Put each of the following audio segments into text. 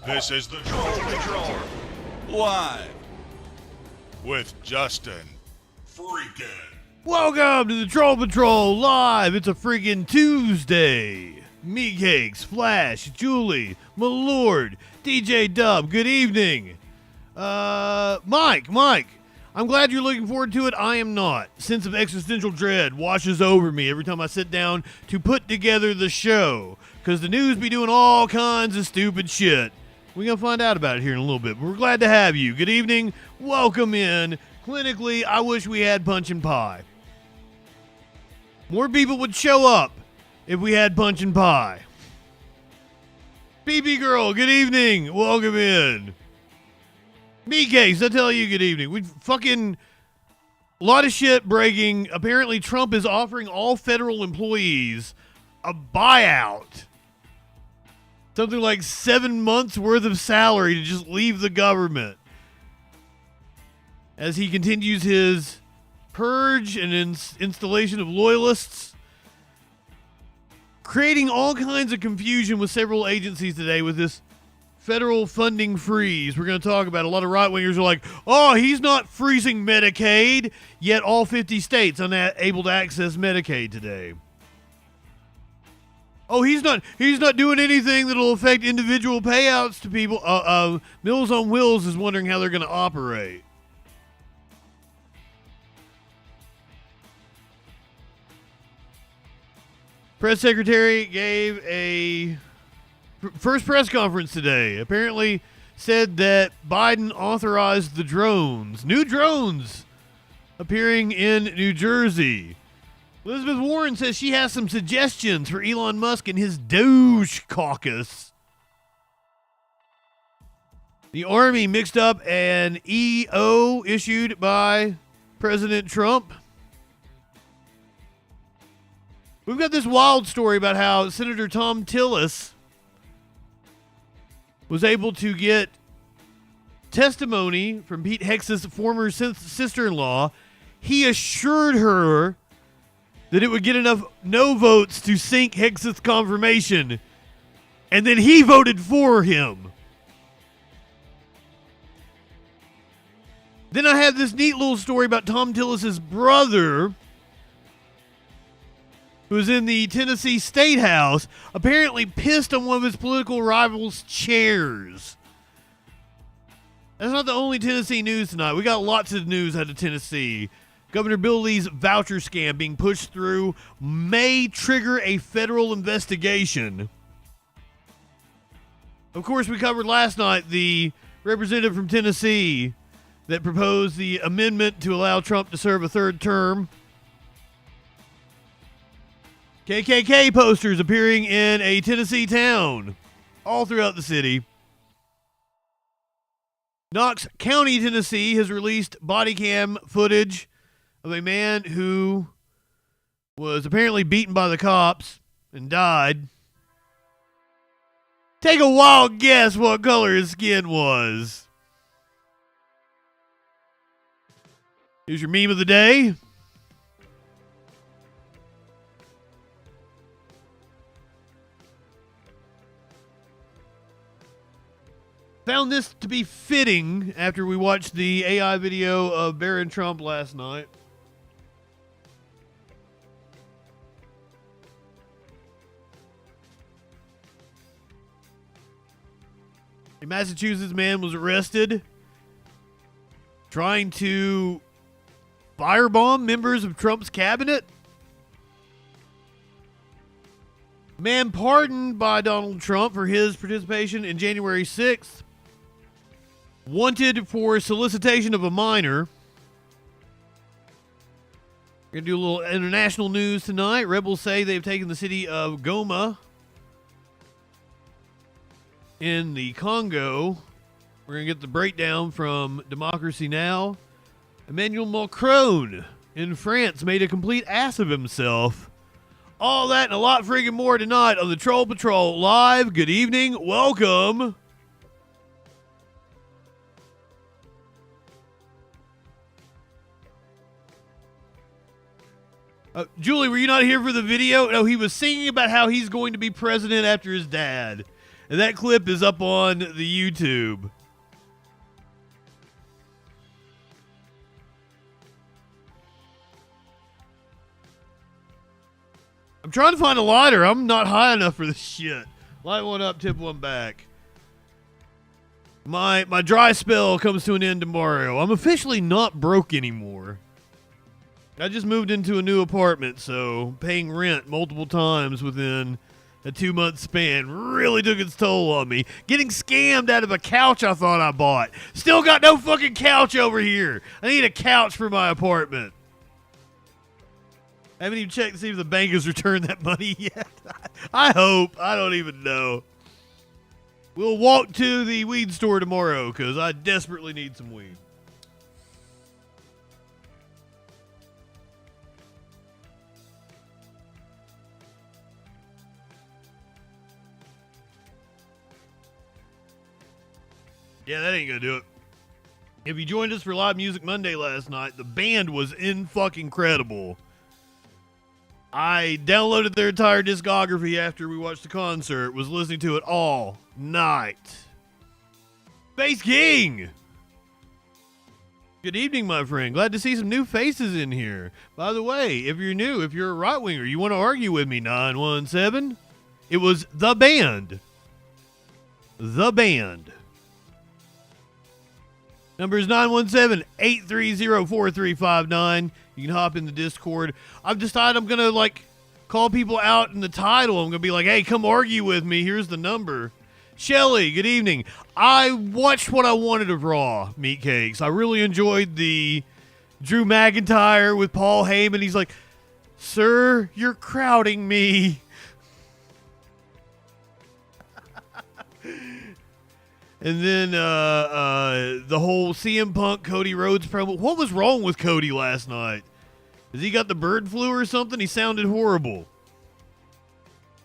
This is the Troll Patrol, live with JustinFREAKIN. Welcome to the Troll Patrol Live. It's a freaking Tuesday. Meatcakes, Flash, Julie, my lord, DJ Dub, good evening. Mike, I'm glad you're looking forward to it. I am not. Sense of existential dread washes over me every time I sit down to put together the show, because the news be doing all kinds of stupid shit. We're going to find out about it here in a little bit, but we're glad to have you. Good evening. Welcome in. Clinically, I wish we had punch and pie. More people would show up if we had punch and pie. BB Girl, good evening. Welcome in. Meatcakes, I tell you, good evening. We fucking a lot of shit breaking. Apparently, Trump is offering all federal employees a buyout. Something like 7 months worth of salary to just leave the government. As he continues his purge and installation of loyalists, creating all kinds of confusion with several agencies today with this federal funding freeze. We're going to talk about a lot of right-wingers are like, oh, he's not freezing Medicaid, yet all 50 states unable to access Medicaid today. Oh, he's not doing anything that'll affect individual payouts to people. Meals on Wheels is wondering how they're going to operate. Press secretary gave a first press conference today. Apparently said that Biden authorized the drones. New drones appearing in New Jersey. Elizabeth Warren says she has some suggestions for Elon Musk and his Doge caucus. The Army mixed up an EO issued by President Trump. We've got this wild story about how Senator Tom Tillis was able to get testimony from Pete Hex's former sister-in-law. He assured her that it would get enough no votes to sink Hex's confirmation, and then he voted for him. Then I have this neat little story about Tom Tillis's brother, who was in the Tennessee State House, apparently pissed on one of his political rivals' chairs. That's not the only Tennessee news tonight. We got lots of news out of Tennessee. Governor Bill Lee's voucher scam being pushed through may trigger a federal investigation. Of course, we covered last night the representative from Tennessee that proposed the amendment to allow Trump to serve a third term. KKK posters appearing in a Tennessee town all throughout the city. Knox County, Tennessee has released body cam footage of a man who was apparently beaten by the cops and died. Take a wild guess what color his skin was. Here's your meme of the day. Found this to be fitting after we watched the AI video of Barron Trump last night. A Massachusetts man was arrested trying to firebomb members of Trump's cabinet. Man pardoned by Donald Trump for his participation in January 6th. Wanted for solicitation of a minor. We're going to do a little international news tonight. Rebels say they've taken the city of Goma in the Congo. We're going to get the breakdown from Democracy Now! Emmanuel Macron in France made a complete ass of himself. All that and a lot friggin' more tonight on the Troll Patrol Live. Good evening. Welcome. Julie, were you not here for the video? No, he was singing about how he's going to be president after his dad. And that clip is up on the YouTube. I'm trying to find a lighter. I'm not high enough for this shit. Light one up, tip one back. My dry spell comes to an end tomorrow. I'm officially not broke anymore. I just moved into a new apartment, so paying rent multiple times within a 2-month span really took its toll on me. Getting scammed out of a couch I thought I bought. Still got no fucking couch over here. I need a couch for my apartment. I haven't even checked to see if the bank has returned that money yet. I hope. I don't even know. We'll walk to the weed store tomorrow because I desperately need some weed. Yeah, that ain't gonna do it. If you joined us for Live Music Monday last night, the band was in-fucking-credible. I downloaded their entire discography after we watched the concert, was listening to it all night. Space King! Good evening, my friend. Glad to see some new faces in here. By the way, if you're new, if you're a right-winger, you want to argue with me, 917, it was the band. The band. Number is 917-830-4359. You can hop in the Discord. I've decided I'm going to, call people out in the title. I'm going to be like, hey, come argue with me. Here's the number. Shelly, good evening. I watched what I wanted of Raw, Meatcakes. I really enjoyed the Drew McIntyre with Paul Heyman. He's like, sir, you're crowding me. And then the whole CM Punk, Cody Rhodes promo. What was wrong with Cody last night? Has he got the bird flu or something? He sounded horrible.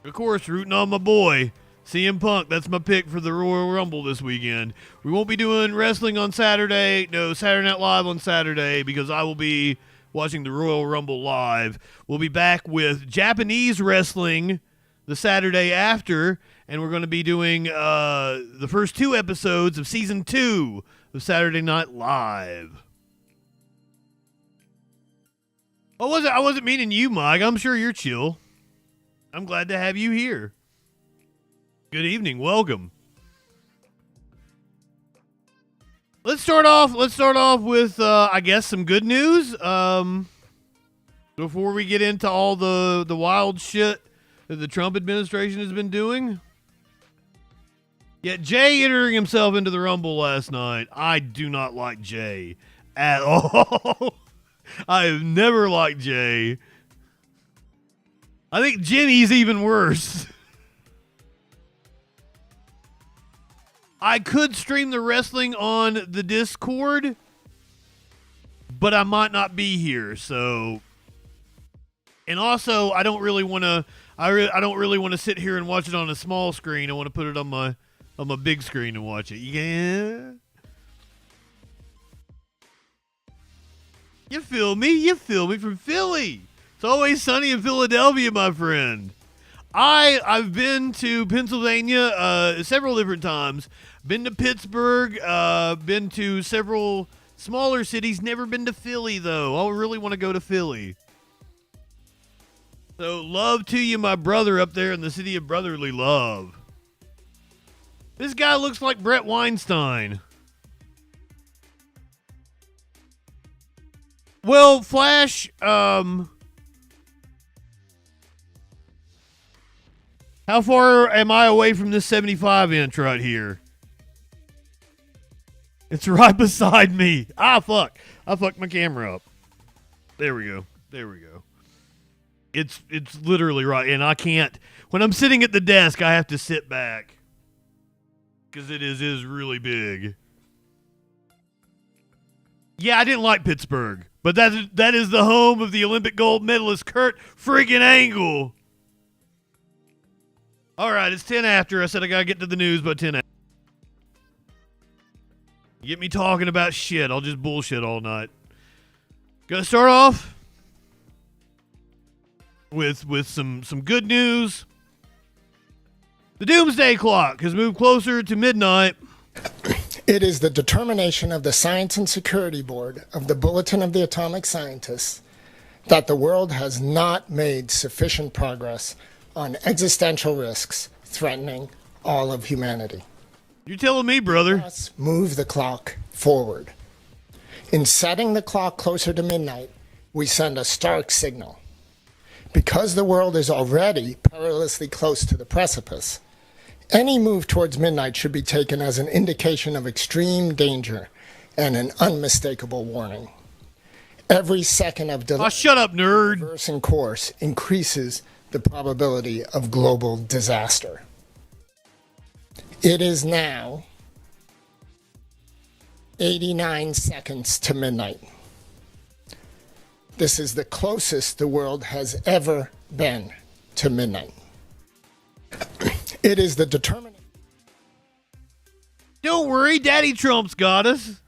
Of course, rooting on my boy, CM Punk. That's my pick for the Royal Rumble this weekend. We won't be doing wrestling on Saturday. No, Saturday Night Live on Saturday because I will be watching the Royal Rumble live. We'll be back with Japanese wrestling the Saturday after. And we're going to be doing the first 2 episodes of Season 2 of Saturday Night Live. I wasn't meaning you, Mike. I'm sure you're chill. I'm glad to have you here. Good evening. Welcome. Let's start off with, I guess, some good news. Before we get into all the wild shit that the Trump administration has been doing. Yeah, Jay entering himself into the Rumble last night. I do not like Jay at all. I have never liked Jay. I think Jenny's even worse. I could stream the wrestling on the Discord, but I might not be here, so. And also, I don't really want to. I don't really want to sit here and watch it on a small screen. I want to put it on my big screen and watch it. Yeah. You feel me? You feel me from Philly. It's always sunny in Philadelphia, my friend. I've been to Pennsylvania several different times. Been to Pittsburgh. Been to several smaller cities. Never been to Philly, though. I really want to go to Philly. So, love to you, my brother up there in the city of brotherly love. This guy looks like Brett Weinstein. Well, Flash, how far am I away from this 75 inch right here? It's right beside me. Ah, fuck. I fucked my camera up. There we go. There we go. It's literally right, and I can't. When I'm sitting at the desk, I have to sit back because it is really big. Yeah, I didn't like Pittsburgh, but that is the home of the Olympic gold medalist Kurt freaking Angle. All right, it's 10 after. I said I gotta get to the news by 10 after. Get me talking about shit. I'll just bullshit all night. Gonna start off with some good news. The doomsday clock has moved closer to midnight. It is the determination of the Science and Security Board of the Bulletin of the Atomic Scientists that the world has not made sufficient progress on existential risks threatening all of humanity. You're telling me, brother. Let's move the clock forward. In setting the clock closer to midnight, we send a stark signal. Because the world is already perilously close to the precipice, any move towards midnight should be taken as an indication of extreme danger and an unmistakable warning. Every second of delay, shut up, nerd. reversing course increases the probability of global disaster. It is now 89 seconds to midnight. This is the closest the world has ever been to midnight. It is the determination. Don't worry, Daddy Trump's got us.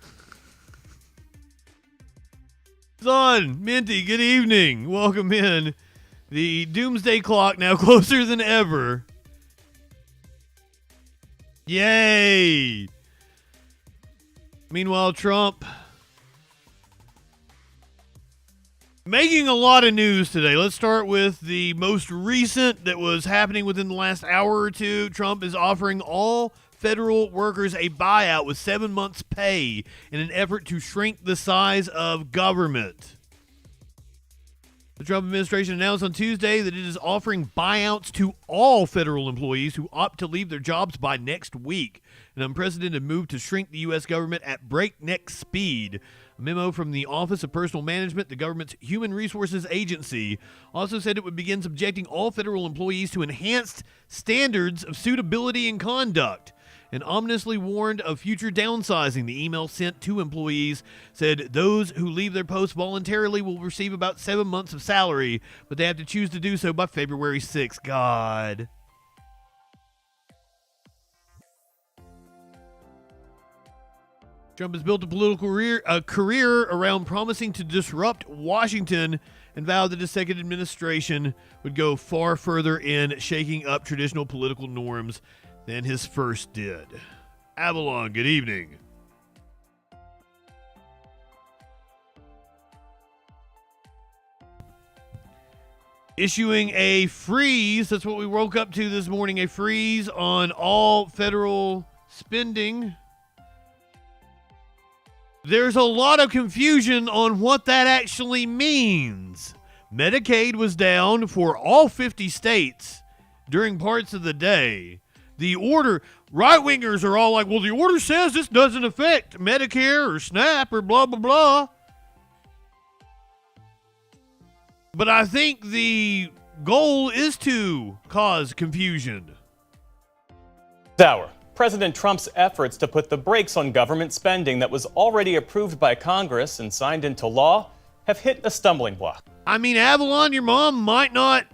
Son, Minty, good evening. Welcome in. The doomsday clock now closer than ever. Yay! Meanwhile, Trump making a lot of news today. Let's start with the most recent that was happening within the last hour or two. Trump is offering all federal workers a buyout with 7 months' pay in an effort to shrink the size of government. The Trump administration announced on Tuesday that it is offering buyouts to all federal employees who opt to leave their jobs by next week, an unprecedented move to shrink the U.S. government at breakneck speed. A memo from the Office of Personnel Management, the government's human resources agency, also said it would begin subjecting all federal employees to enhanced standards of suitability and conduct, and ominously warned of future downsizing. The email sent to employees said those who leave their posts voluntarily will receive about 7 months of salary, but they have to choose to do so by February 6th. God. Trump has built a political career around promising to disrupt Washington and vowed that his second administration would go far further in shaking up traditional political norms than his first did. Avalon, good evening. Issuing a freeze, that's what we woke up to this morning, a freeze on all federal spending. There's a lot of confusion on what that actually means. Medicaid was down for all 50 states during parts of the day. The order, right-wingers are all like, well, the order says this doesn't affect Medicare or SNAP or blah, blah, blah. But I think the goal is to cause confusion. Thur, President Trump's efforts to put the brakes on government spending that was already approved by Congress and signed into law have hit a stumbling block. I mean, Avalon, your mom might not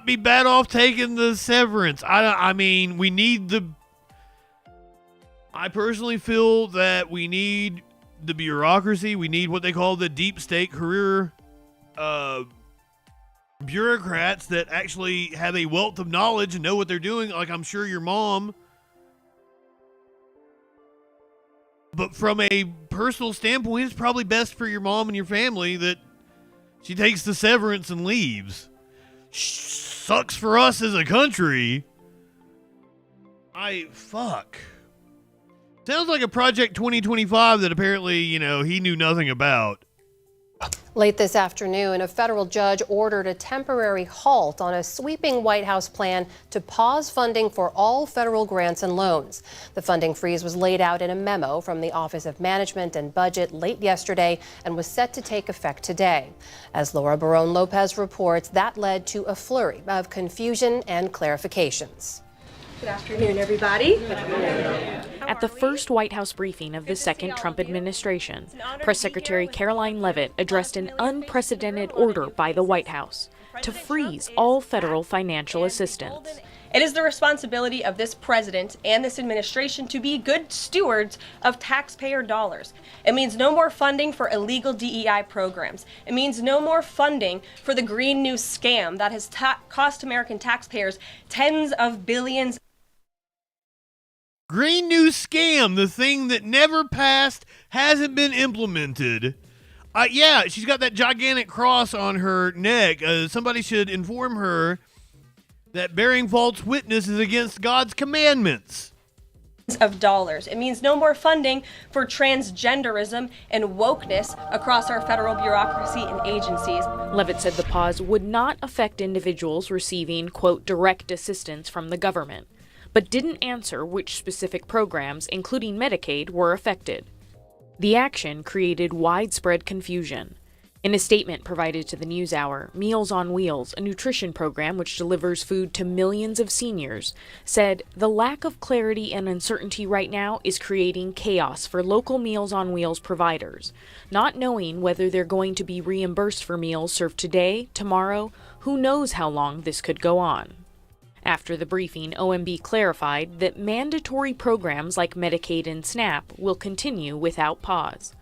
be bad off taking the severance. I mean, we need I personally feel that we need the bureaucracy. We need what they call the deep state career bureaucrats that actually have a wealth of knowledge and know what they're doing, like I'm sure your mom. But from a personal standpoint, it's probably best for your mom and your family that she takes the severance and leaves. Sucks for us as a country. Fuck. Sounds like a Project 2025 that apparently, he knew nothing about. Late this afternoon, a federal judge ordered a temporary halt on a sweeping White House plan to pause funding for all federal grants and loans. The funding freeze was laid out in a memo from the Office of Management and Budget late yesterday and was set to take effect today. As Laura Barone-Lopez reports, that led to a flurry of confusion and clarifications. Good afternoon, everybody. At the first White House briefing of the second Trump administration, Press Secretary Caroline Leavitt addressed an unprecedented order by the White House to freeze all federal financial assistance. It is the responsibility of this president and this administration to be good stewards of taxpayer dollars. It means no more funding for illegal DEI programs. It means no more funding for the Green New scam that has cost American taxpayers tens of billions. Green New scam, the thing that never passed, hasn't been implemented. Yeah, she's got that gigantic cross on her neck. Somebody should inform her that bearing false witness is against God's commandments. Of dollars. It means no more funding for transgenderism and wokeness across our federal bureaucracy and agencies. Levitt said the pause would not affect individuals receiving, quote, direct assistance from the government, but didn't answer which specific programs, including Medicaid, were affected. The action created widespread confusion. In a statement provided to the NewsHour, Meals on Wheels, a nutrition program which delivers food to millions of seniors, said the lack of clarity and uncertainty right now is creating chaos for local Meals on Wheels providers, not knowing whether they're going to be reimbursed for meals served today, tomorrow, who knows how long this could go on. After the briefing, OMB clarified that mandatory programs like Medicaid and SNAP will continue without pause.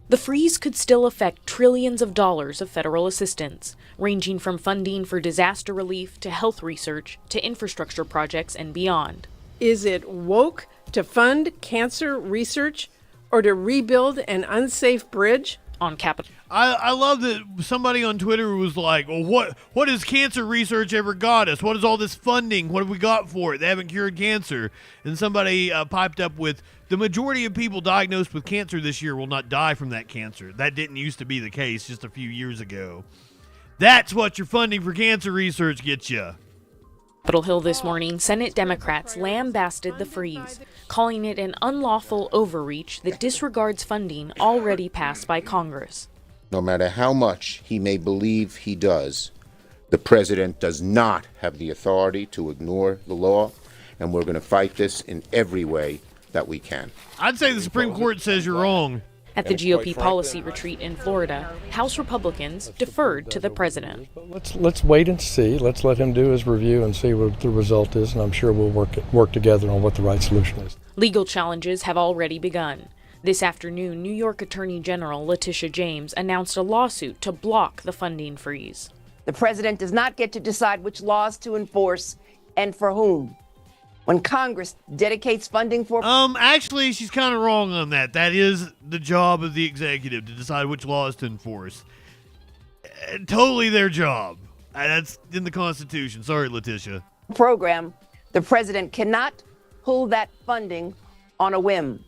The freeze could still affect trillions of dollars of federal assistance, ranging from funding for disaster relief to health research to infrastructure projects and beyond. Is it woke to fund cancer research or to rebuild an unsafe bridge? On Capitol. I love that somebody on Twitter was like, well, what has cancer research ever got us? What is all this funding? What have we got for it? They haven't cured cancer. And somebody piped up with, the majority of people diagnosed with cancer this year will not die from that cancer. That didn't used to be the case just a few years ago. That's what your funding for cancer research gets you. Capitol Hill this morning, Senate Democrats lambasted the freeze, calling it an unlawful overreach that disregards funding already passed by Congress. No matter how much he may believe he does, the president does not have the authority to ignore the law, and we're going to fight this in every way that we can. I'd say the Supreme Court says you're wrong. At the GOP policy retreat in Florida, House Republicans deferred to the president. Let's wait and see. Let's let him do his review and see what the result is, and I'm sure we'll work together on what the right solution is. Legal challenges have already begun. This afternoon, New York Attorney General Letitia James announced a lawsuit to block the funding freeze. The president does not get to decide which laws to enforce and for whom. When Congress dedicates funding for... Actually, she's kind of wrong on that. That is the job of the executive, to decide which laws to enforce. Totally their job. That's in the Constitution. Sorry, Letitia. ...program, the president cannot pull that funding on a whim.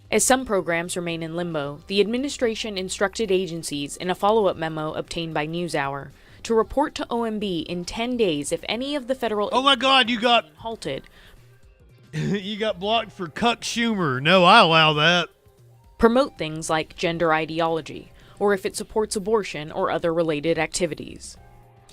As some programs remain in limbo, the administration instructed agencies in a follow-up memo obtained by NewsHour to report to OMB in 10 days if any of the federal... Oh my God, you got... ...halted. You got blocked for Cuck Schumer. No, I allow that. Promote things like gender ideology, or if it supports abortion or other related activities.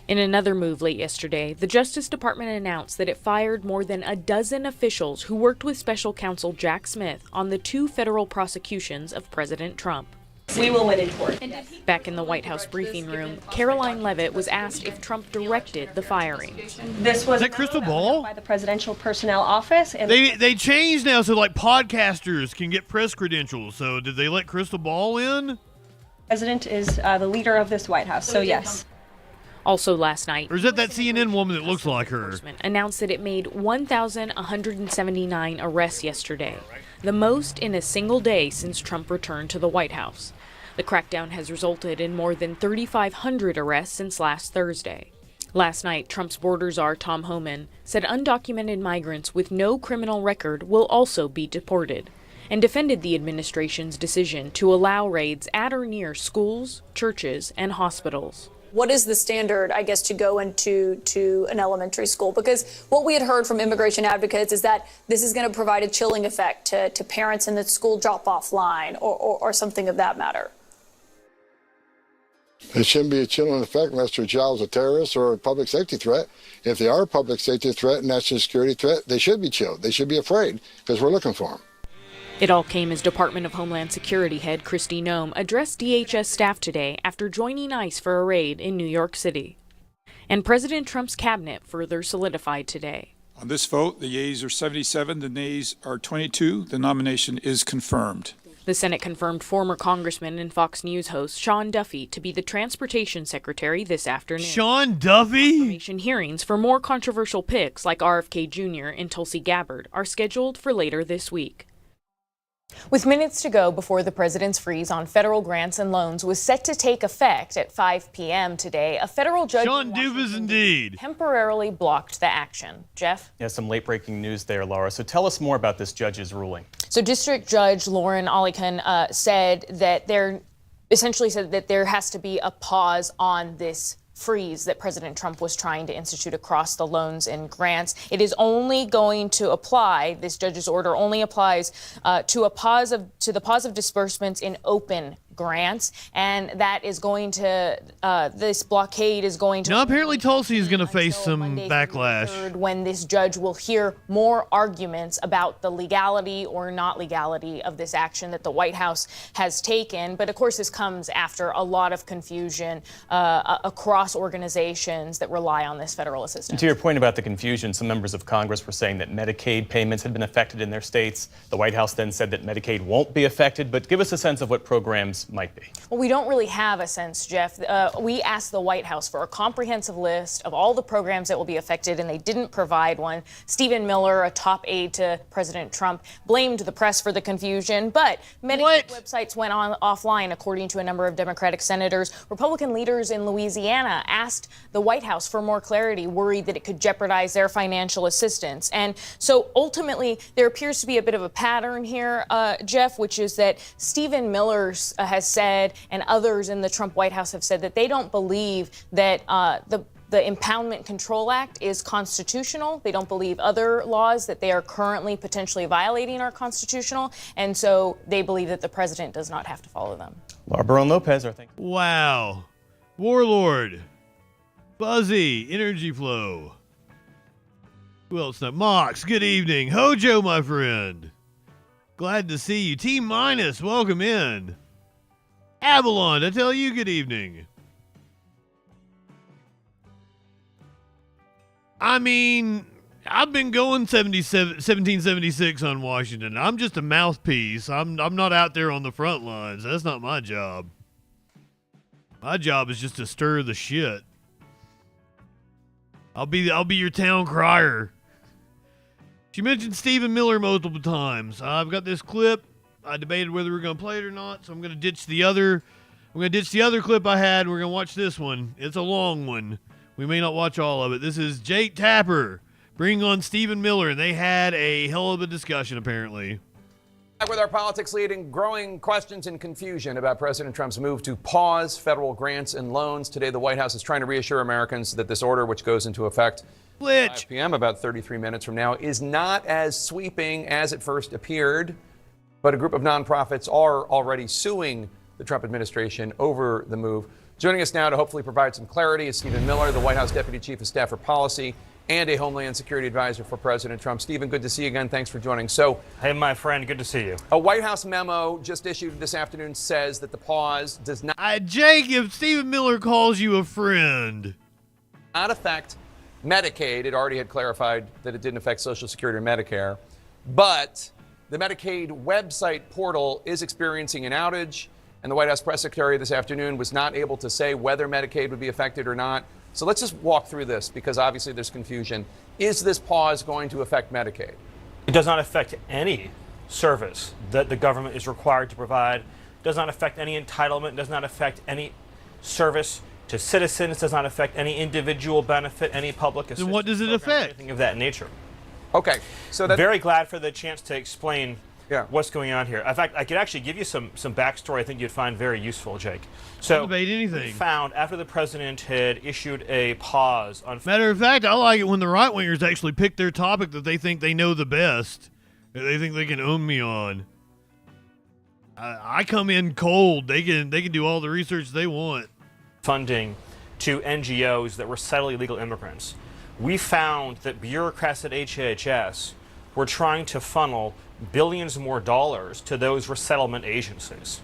In another move late yesterday, the Justice Department announced that it fired more than a dozen officials who worked with Special Counsel Jack Smith on the 2 federal prosecutions of President Trump. We will win in court. Back in the White House briefing room, Caroline Levitt was asked if Trump directed the firings. This was Is that crystal ball? By the Presidential Personnel Office. And they changed now so like podcasters can get press credentials. So did they let crystal ball in? The president is the leader of this White House, so yes. Also last night, or is that CNN woman that looks like her? Announced that it made 1,179 arrests yesterday, the most in a single day since Trump returned to the White House. The crackdown has resulted in more than 3,500 arrests since last Thursday. Last night, Trump's border czar Tom Homan said undocumented migrants with no criminal record will also be deported, and defended the administration's decision to allow raids at or near schools, churches, and hospitals. What is the standard, I guess, to go into an elementary school? Because what we had heard from immigration advocates is that this is going to provide a chilling effect to parents in the school drop-off line or something of that matter. It shouldn't be a chilling effect unless their child's a terrorist or a public safety threat. If they are a public safety threat and national security threat, they should be chilled. They should be afraid because we're looking for them. It all came as Department of Homeland Security head Kristi Noem addressed DHS staff today after joining ICE for a raid in New York City. And President Trump's cabinet further solidified today. On this vote, the yeas are 77, the nays are 22. The nomination is confirmed. The Senate confirmed former Congressman and Fox News host Sean Duffy to be the Transportation Secretary this afternoon. Sean Duffy? Confirmation hearings for more controversial picks like RFK Jr. and Tulsi Gabbard are scheduled for later this week. With minutes to go before the president's freeze on federal grants and loans was set to take effect at 5 p.m. today, a federal judge Sean Dubas indeed temporarily blocked the action. Jeff? Yeah, some late-breaking news there, Laura. So tell us more about this judge's ruling. So District Judge Lauren Alican said that there has to be a pause on this freeze that President Trump was trying to institute across the loans and grants. It is only going to apply, this judge's order only applies to the pause of disbursements in open grants, and that is going to, this blockade is going to... Now, apparently Tulsi is going to face some backlash. When this judge will hear more arguments about the legality or not legality of this action that the White House has taken. But of course, this comes after a lot of confusion across organizations that rely on this federal assistance. And to your point about the confusion, some members of Congress were saying that Medicaid payments had been affected in their states. The White House then said that Medicaid won't be affected. But give us a sense of what programs might be. Well, we don't really have a sense, Jeff. We asked the White House for a comprehensive list of all the programs that will be affected, and they didn't provide one. Stephen Miller, a top aide to President Trump, blamed the press for the confusion, but Medicaid websites went offline, according to a number of Democratic senators. Republican leaders in Louisiana asked the White House for more clarity, worried that it could jeopardize their financial assistance. And so ultimately, there appears to be a bit of a pattern here, Jeff, which is that Stephen Miller has said, and others in the Trump White House have said, that they don't believe that the Impoundment Control Act is constitutional. They don't believe other laws that they are currently potentially violating are constitutional, and so they believe that the president does not have to follow them. Laura Barone Lopez, I think. Wow. Warlord. Buzzy. Energy Flow. Who else now? Mox, good evening. Hojo, my friend. Glad to see you. T Minus, welcome in. Avalon, I tell you, good evening. I mean, I've been going 1776 on Washington. I'm just a mouthpiece. I'm not out there on the front lines. That's not my job. My job is just to stir the shit. I'll be your town crier. She mentioned Stephen Miller multiple times. I've got this clip. I debated whether we're going to play it or not, so I'm going to ditch the other. I'm going to ditch the other clip I had. We're going to watch this one. It's a long one. We may not watch all of it. This is Jake Tapper bringing on Stephen Miller, and they had a hell of a discussion, apparently. Back with our politics leading growing questions and confusion about President Trump's move to pause federal grants and loans. Today, the White House is trying to reassure Americans that this order, which goes into effect at 5 p.m., about 33 minutes from now, is not as sweeping as it first appeared. But a group of nonprofits are already suing the Trump administration over the move. Joining us now to hopefully provide some clarity is Stephen Miller, the White House Deputy Chief of Staff for Policy and a Homeland Security Advisor for President Trump. Stephen, good to see you again. Thanks for joining. So, hey, my friend, good to see you. A White House memo just issued this afternoon says that the pause does not... Jake, if Stephen Miller calls you a friend... ...not affect Medicaid. It already had clarified that it didn't affect Social Security or Medicare. But... the Medicaid website portal is experiencing an outage, and the White House press secretary this afternoon was not able to say whether Medicaid would be affected or not. So let's just walk through this, because obviously there's confusion. Is this pause going to affect Medicaid? It does not affect any service that the government is required to provide. It does not affect any entitlement. It does not affect any service to citizens. It does not affect any individual benefit, any public assistance. Then what does it affect? Anything of that nature. Okay, so that's very glad for the chance to explain what's going on here. In fact, I could actually give you some backstory I think you'd find very useful, Jake. So debate anything. We found after the president had issued a pause on... Matter of fact, I like it when the right-wingers actually pick their topic that they think they know the best, that they think they can own me on. I come in cold. They can do all the research they want. Funding to NGOs that resettle illegal immigrants. We found that bureaucrats at HHS were trying to funnel billions more dollars to those resettlement agencies.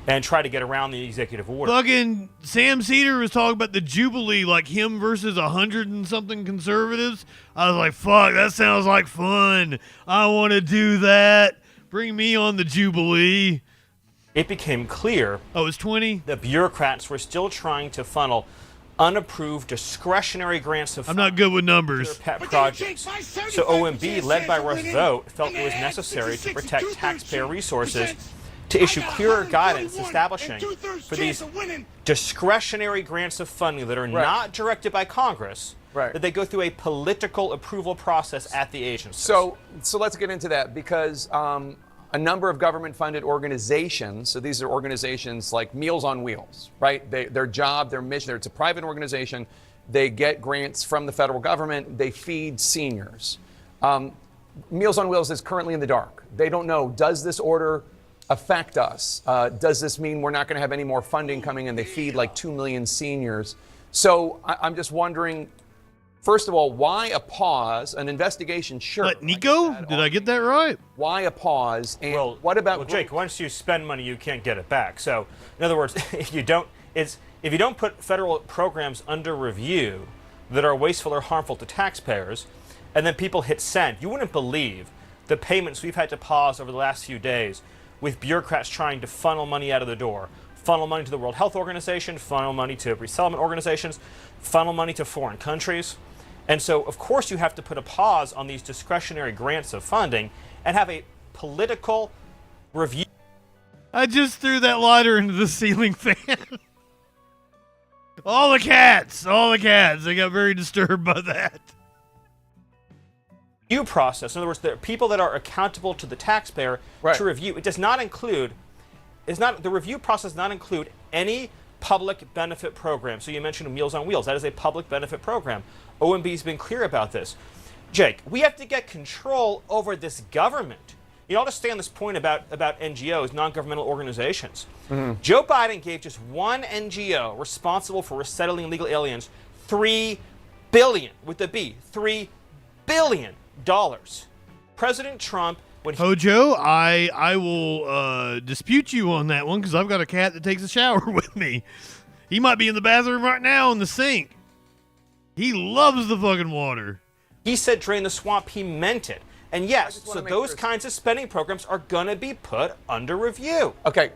and try to get around the executive order. Fucking Sam Cedar was talking about the Jubilee, like him versus 100 and something conservatives. I was like, fuck, that sounds like fun. I want to do that. Bring me on the Jubilee. It became clear it's 20. The bureaucrats were still trying to funnel unapproved discretionary grants of I'm not good with numbers. pet projects. So OMB, led by Russ Vought, felt it was necessary to protect taxpayer resources to issue clearer guidance establishing for these discretionary grants of funding that are not directed by Congress, that they go through a political approval process at the agency. So let's get into that, because a number of government-funded organizations, so these are organizations like Meals on Wheels, right? Their job, their mission, it's a private organization. They get grants from the federal government. They feed seniors. Meals on Wheels is currently in the dark. They don't know, does this order affect us? Does this mean we're not going to have any more funding coming in? They feed like 2 million seniors. So I'm just wondering, first of all, why a pause? An investigation, sure. But Nico, did I get that right? Why a pause? And what about? Well, Jake, once you spend money, you can't get it back. So, in other words, if you don't put federal programs under review that are wasteful or harmful to taxpayers, and then people hit send, you wouldn't believe the payments we've had to pause over the last few days with bureaucrats trying to funnel money out of the door. Funnel money to the World Health Organization, funnel money to resettlement organizations, funnel money to foreign countries. And so, of course, you have to put a pause on these discretionary grants of funding and have a political review. I just threw that lighter into the ceiling fan. All the cats. They got very disturbed by that. Review process. In other words, there are people that are accountable to the taxpayer to review. It does not include, the review process does not include any public benefit program. So you mentioned Meals on Wheels. That is a public benefit program. OMB's been clear about this. Jake, we have to get control over this government. You know, I'll just stay on this point about NGOs, non-governmental organizations. Joe Biden gave just one NGO responsible for resettling illegal aliens $3 billion, with a B, $3 billion. President Trump, when he... Hojo, I will dispute you on that one because I've got a cat that takes a shower with me. He might be in the bathroom right now in the sink. He loves the fucking water. He said drain the swamp, he meant it. And yes, so those kinds of spending programs are going to be put under review. Okay,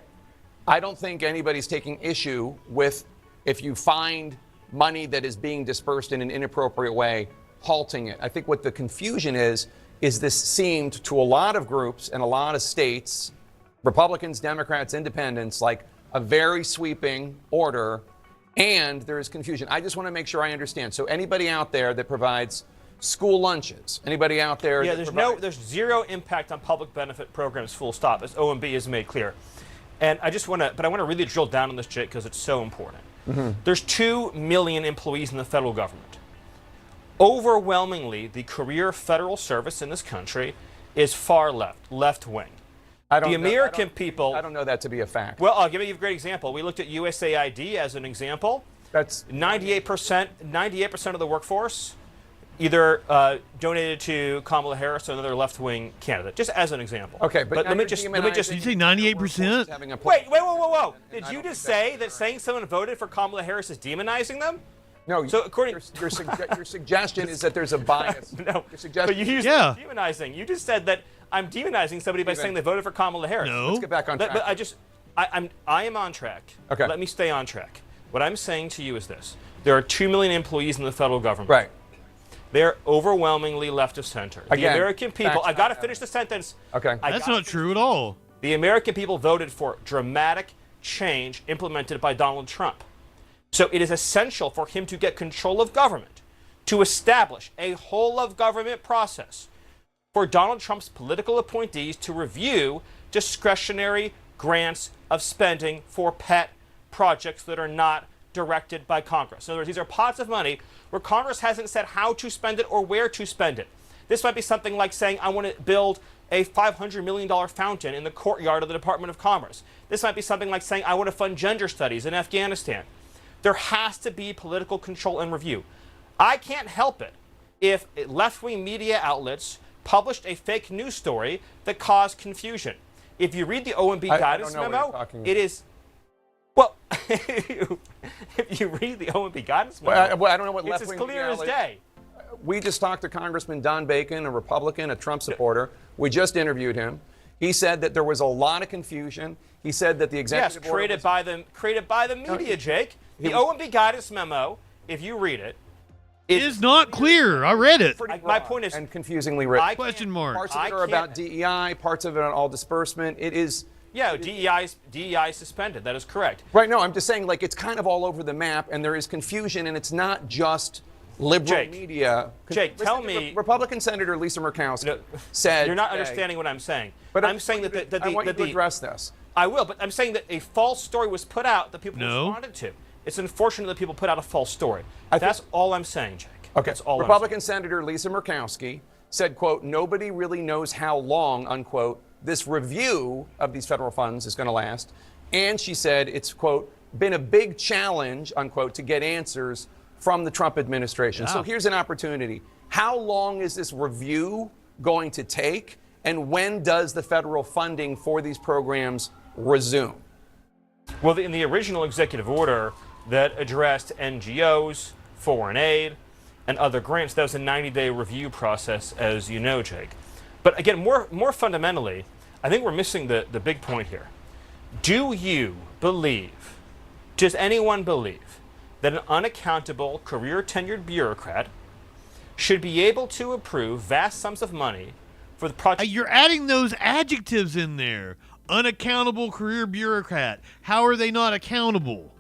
I don't think anybody's taking issue with, if you find money that is being dispersed in an inappropriate way, halting it. I think what the confusion is this seemed to a lot of groups and a lot of states, Republicans, Democrats, Independents, like a very sweeping order, and there is confusion. I just want to make sure I understand. So anybody out there that provides school lunches, anybody out there? Yeah, there's zero impact on public benefit programs, full stop, as OMB has made clear. And I want to really drill down on this, Jake, because it's so important. There's 2 million employees in the federal government. Overwhelmingly, the career federal service in this country is far left wing. I don't know that to be a fact. Well, I'll give you a great example. We looked at USAID as an example. That's 98% of the workforce either donated to Kamala Harris or another left-wing candidate, just as an example. Okay, but let me just. Did you say 98%? Wait, whoa! Did you just say that saying someone voted for Kamala Harris is demonizing them? No. So according your suggestion is that there's a bias. No. But you used demonizing. You just said that I'm demonizing somebody by saying they voted for Kamala Harris. No. Let's get back on track. But I am on track. Okay. Let me stay on track. What I'm saying to you is this: there are 2 million employees in the federal government. Right. They're overwhelmingly left of center. The American people. I've got to finish the sentence. Okay. That's not true at all. The American people voted for dramatic change implemented by Donald Trump. So it is essential for him to get control of government, to establish a whole of government process for Donald Trump's political appointees to review discretionary grants of spending for pet projects that are not directed by Congress. In other words, these are pots of money where Congress hasn't said how to spend it or where to spend it. This might be something like saying, I want to build a $500 million fountain in the courtyard of the Department of Commerce. This might be something like saying, I want to fund gender studies in Afghanistan. There has to be political control and review. I can't help it if left-wing media outlets published a fake news story that caused confusion. If you read the OMB guidance memo, it is if you read the OMB guidance memo, well, I don't know what it's as left-wing clear as day. We just talked to Congressman Don Bacon, a Republican, a Trump supporter. We just interviewed him. He said that there was a lot of confusion. He said that the executive order created by the media, Jake. The OMB guidance memo, if you read it, it is not clear. I read it. My point is, and confusingly written. Question mark. Parts of it are about DEI. Parts of it are all disbursement. It is. Yeah, DEI is suspended. That is correct. Right. No, I'm just saying, like, it's kind of all over the map, and there is confusion, and it's not just liberal media. Jake, tell me. Republican Senator Lisa Murkowski said. You're not understanding what I'm saying. But I'm saying that I want you to address this. I will, but I'm saying that a false story was put out that people responded to. It's unfortunate that people put out a false story. That's all I'm saying, Jake. Okay. That's all Republican Senator Lisa Murkowski said, quote, nobody really knows how long, unquote, this review of these federal funds is going to last. And she said it's, quote, been a big challenge, unquote, to get answers from the Trump administration. So here's an opportunity. How long is this review going to take? And when does the federal funding for these programs resume? Well, in the original executive order that addressed NGOs, foreign aid, and other grants, that was a 90-day review process, as you know, Jake. But again, more fundamentally, I think we're missing the big point here. Do you believe, does anyone believe, that an unaccountable, career-tenured bureaucrat should be able to approve vast sums of money for the project? You're adding those adjectives in there. Unaccountable career bureaucrat. How are they not accountable?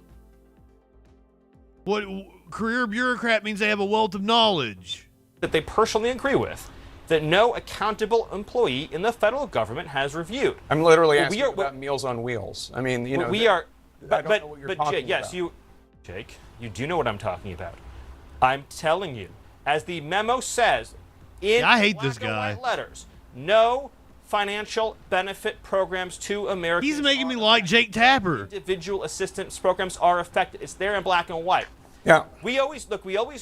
What career bureaucrat means they have a wealth of knowledge. That they personally agree with, that no accountable employee in the federal government has reviewed. I'm literally asking about Meals on Wheels. I mean, you know. We are, I don't know what you're talking Jake, yes, about. Jake, you do know what I'm talking about. I'm telling you, as the memo says, in I hate black this guy. and white letters, no financial benefit programs to Americans. He's making me like Jake Tapper. Individual assistance programs are affected. It's there in black and white. Yeah. We always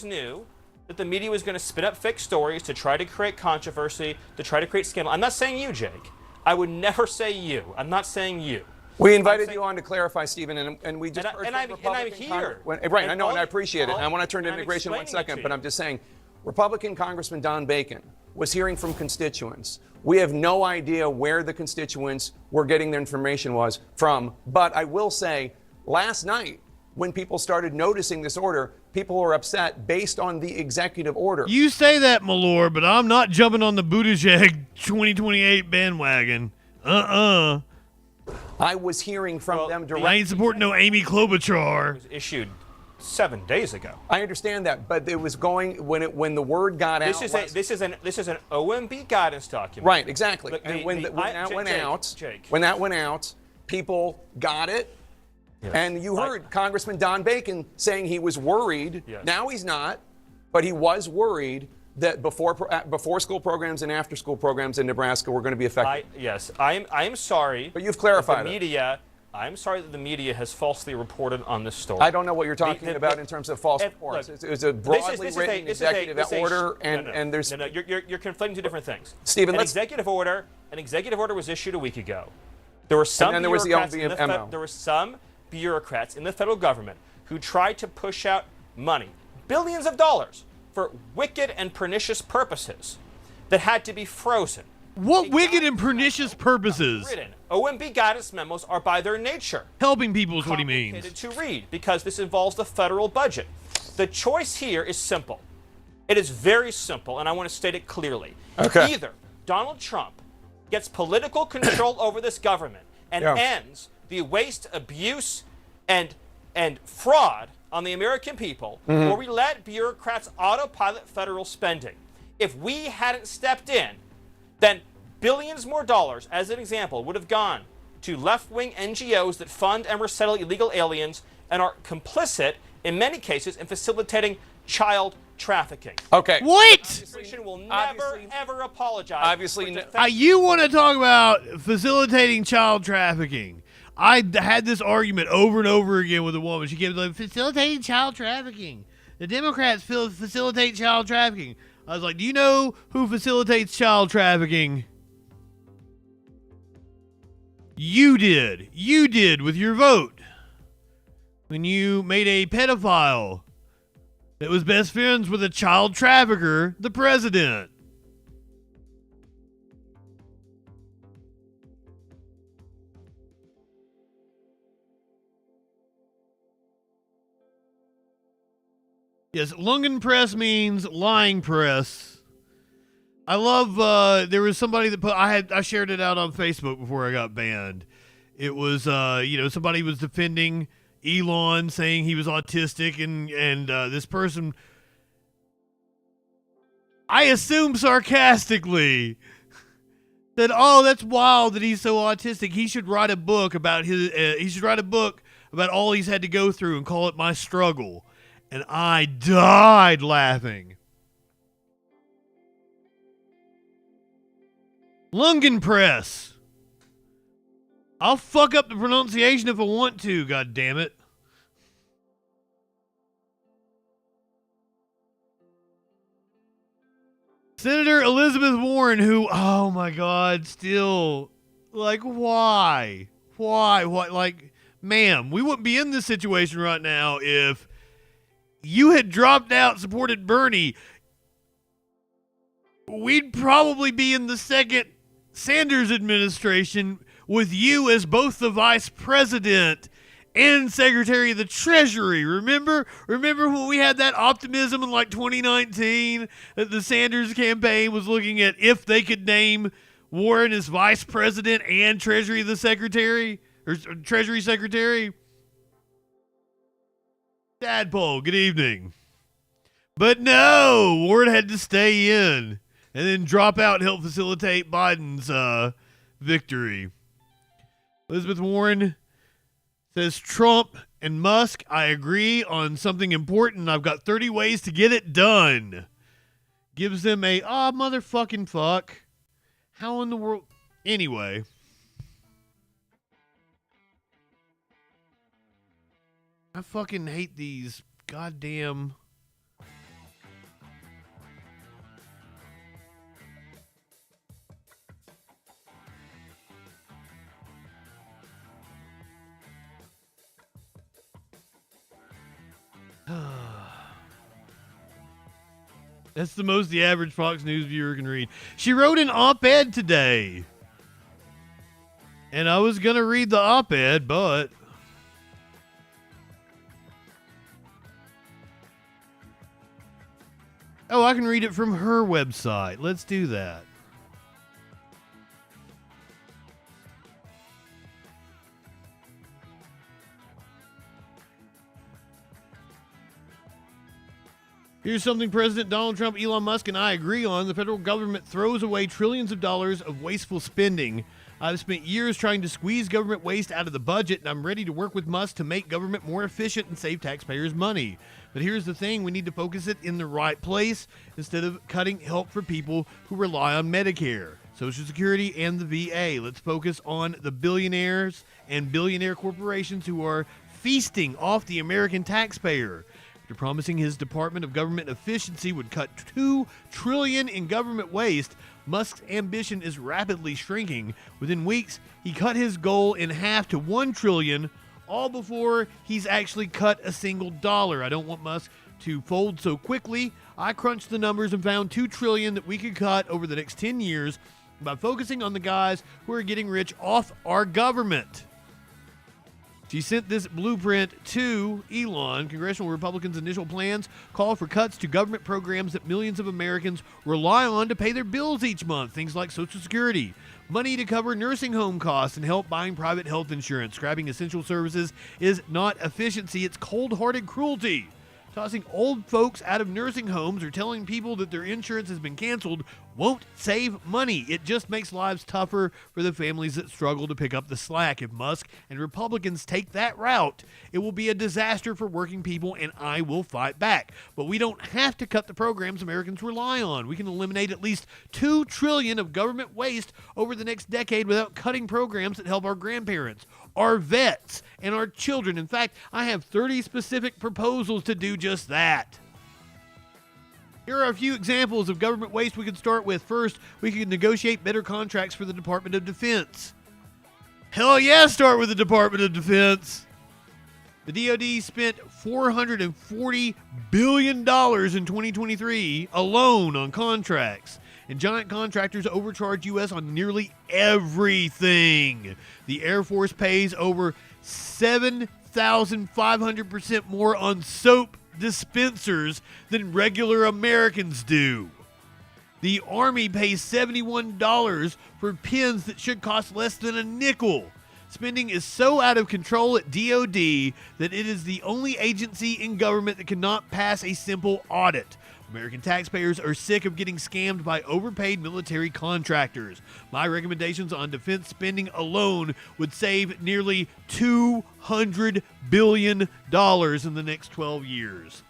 knew that the media was going to spin up fake stories to try to create controversy, to try to create scandal. I'm not saying you, Jake. I would never say you. I'm not saying you. We invited you on to clarify, Stephen, and we just heard and I'm here. Right, I know, and I appreciate it. And I want to turn to immigration in 1 second, but you. I'm just saying, Republican Congressman Don Bacon was hearing from constituents. We have no idea where the constituents were getting their information was from, but I will say, last night, when people started noticing this order, people were upset based on the executive order. You say that, my lord, but I'm not jumping on the Buttigieg 2028 bandwagon. I was hearing from them directly. I ain't supporting no Amy Klobuchar. It was issued 7 days ago. I understand that, but it was going when the word got out. This is an OMB guidance document. Right, exactly. And when that went out, people got it. Yes. And you heard Congressman Don Bacon saying he was worried. Yes. Now he's not, but he was worried that before school programs and after school programs in Nebraska were going to be affected. I am sorry. But you've clarified the media. I'm sorry that the media has falsely reported on this story. I don't know what you're talking about in terms of false reports. It was a broadly written executive order, and there's you're conflating two different things. Stephen, an executive order was issued a week ago. There were some and then there was the LVMO. There were some bureaucrats in the federal government who tried to push out money, billions of dollars, for wicked and pernicious purposes that had to be frozen. What wicked and pernicious purposes? OMB guidance memos are by their nature helping people is what he means. Complicated to read because this involves the federal budget. The choice here is simple. It is very simple, and I want to state it clearly. Okay. Either Donald Trump gets political control over this government and ends the waste, abuse, and fraud on the American people, or we let bureaucrats autopilot federal spending. If we hadn't stepped in, then billions more dollars, as an example, would have gone to left-wing NGOs that fund and resettle illegal aliens and are complicit, in many cases, in facilitating child trafficking. Okay. What? The administration will never, ever apologize. Obviously, you want to talk about facilitating child trafficking. I had this argument over and over again with a woman. She kept like, facilitating child trafficking. The Democrats facilitate child trafficking. I was like, do you know who facilitates child trafficking? You did. You did with your vote. when you made a pedophile that was best friends with a child trafficker the president. Yes, Lungenpress means lying press. I love, there was somebody that I shared it out on Facebook before I got banned. It was, somebody was defending Elon, saying he was autistic, and this person, I assume sarcastically, said, "Oh, that's wild that he's so autistic. He should write a book about about all he's had to go through and call it My Struggle." And I died laughing. Lungenpress. I'll fuck up the pronunciation if I want to, god damn it. Senator Elizabeth Warren, who, oh my god, still, like, why? Why? Like, ma'am, we wouldn't be in this situation right now if you had dropped out, supported Bernie. We'd probably be in the second Sanders administration with you as both the vice president and secretary of the Treasury. Remember when we had that optimism in like 2019 that the Sanders campaign was looking at if they could name Warren as vice president and Treasury Secretary? Tadpole, good evening. But no, Warren had to stay in and then drop out and help facilitate Biden's victory. Elizabeth Warren says, Trump and Musk, I agree on something important. I've got 30 ways to get it done. Gives them a, motherfucking fuck. How in the world? Anyway. I fucking hate these goddamn... That's the most the average Fox News viewer can read. She wrote an op-ed today. And I was going to read the op-ed, but... Oh, I can read it from her website. Let's do that. Here's something President Donald Trump, Elon Musk, and I agree on. The federal government throws away trillions of dollars of wasteful spending. I've spent years trying to squeeze government waste out of the budget, and I'm ready to work with Musk to make government more efficient and save taxpayers money. But here's the thing, we need to focus it in the right place instead of cutting help for people who rely on Medicare, Social Security, and the VA. Let's focus on the billionaires and billionaire corporations who are feasting off the American taxpayer. After promising his Department of Government Efficiency would cut $2 trillion in government waste, Musk's ambition is rapidly shrinking. Within weeks, he cut his goal in half to $1 trillion, all before he's actually cut a single dollar. I don't want Musk to fold so quickly. I crunched the numbers and found $2 trillion that we could cut over the next 10 years by focusing on the guys who are getting rich off our government. She sent this blueprint to Elon. Congressional Republicans' initial plans call for cuts to government programs that millions of Americans rely on to pay their bills each month. Things like Social Security, money to cover nursing home costs, and help buying private health insurance. Scrapping essential services is not efficiency, it's cold-hearted cruelty. Tossing old folks out of nursing homes or telling people that their insurance has been canceled won't save money. It just makes lives tougher for the families that struggle to pick up the slack. If Musk and Republicans take that route, it will be a disaster for working people, and I will fight back. But we don't have to cut the programs Americans rely on. We can eliminate at least $2 trillion of government waste over the next decade without cutting programs that help our grandparents, our vets, and our children. In fact, I have 30 specific proposals to do just that. Here are a few examples of government waste we could start with. First, we could negotiate better contracts for the Department of Defense. Hell yeah, start with the Department of Defense. The DoD spent $440 billion in 2023 alone on contracts, and giant contractors overcharge U.S. on nearly everything. The Air Force pays over 7,500% more on soap dispensers than regular Americans do. The Army pays $71 for pens that should cost less than a nickel. Spending is so out of control at DoD that it is the only agency in government that cannot pass a simple audit. American taxpayers are sick of getting scammed by overpaid military contractors. My recommendations on defense spending alone would save nearly $200 billion in the next 12 years.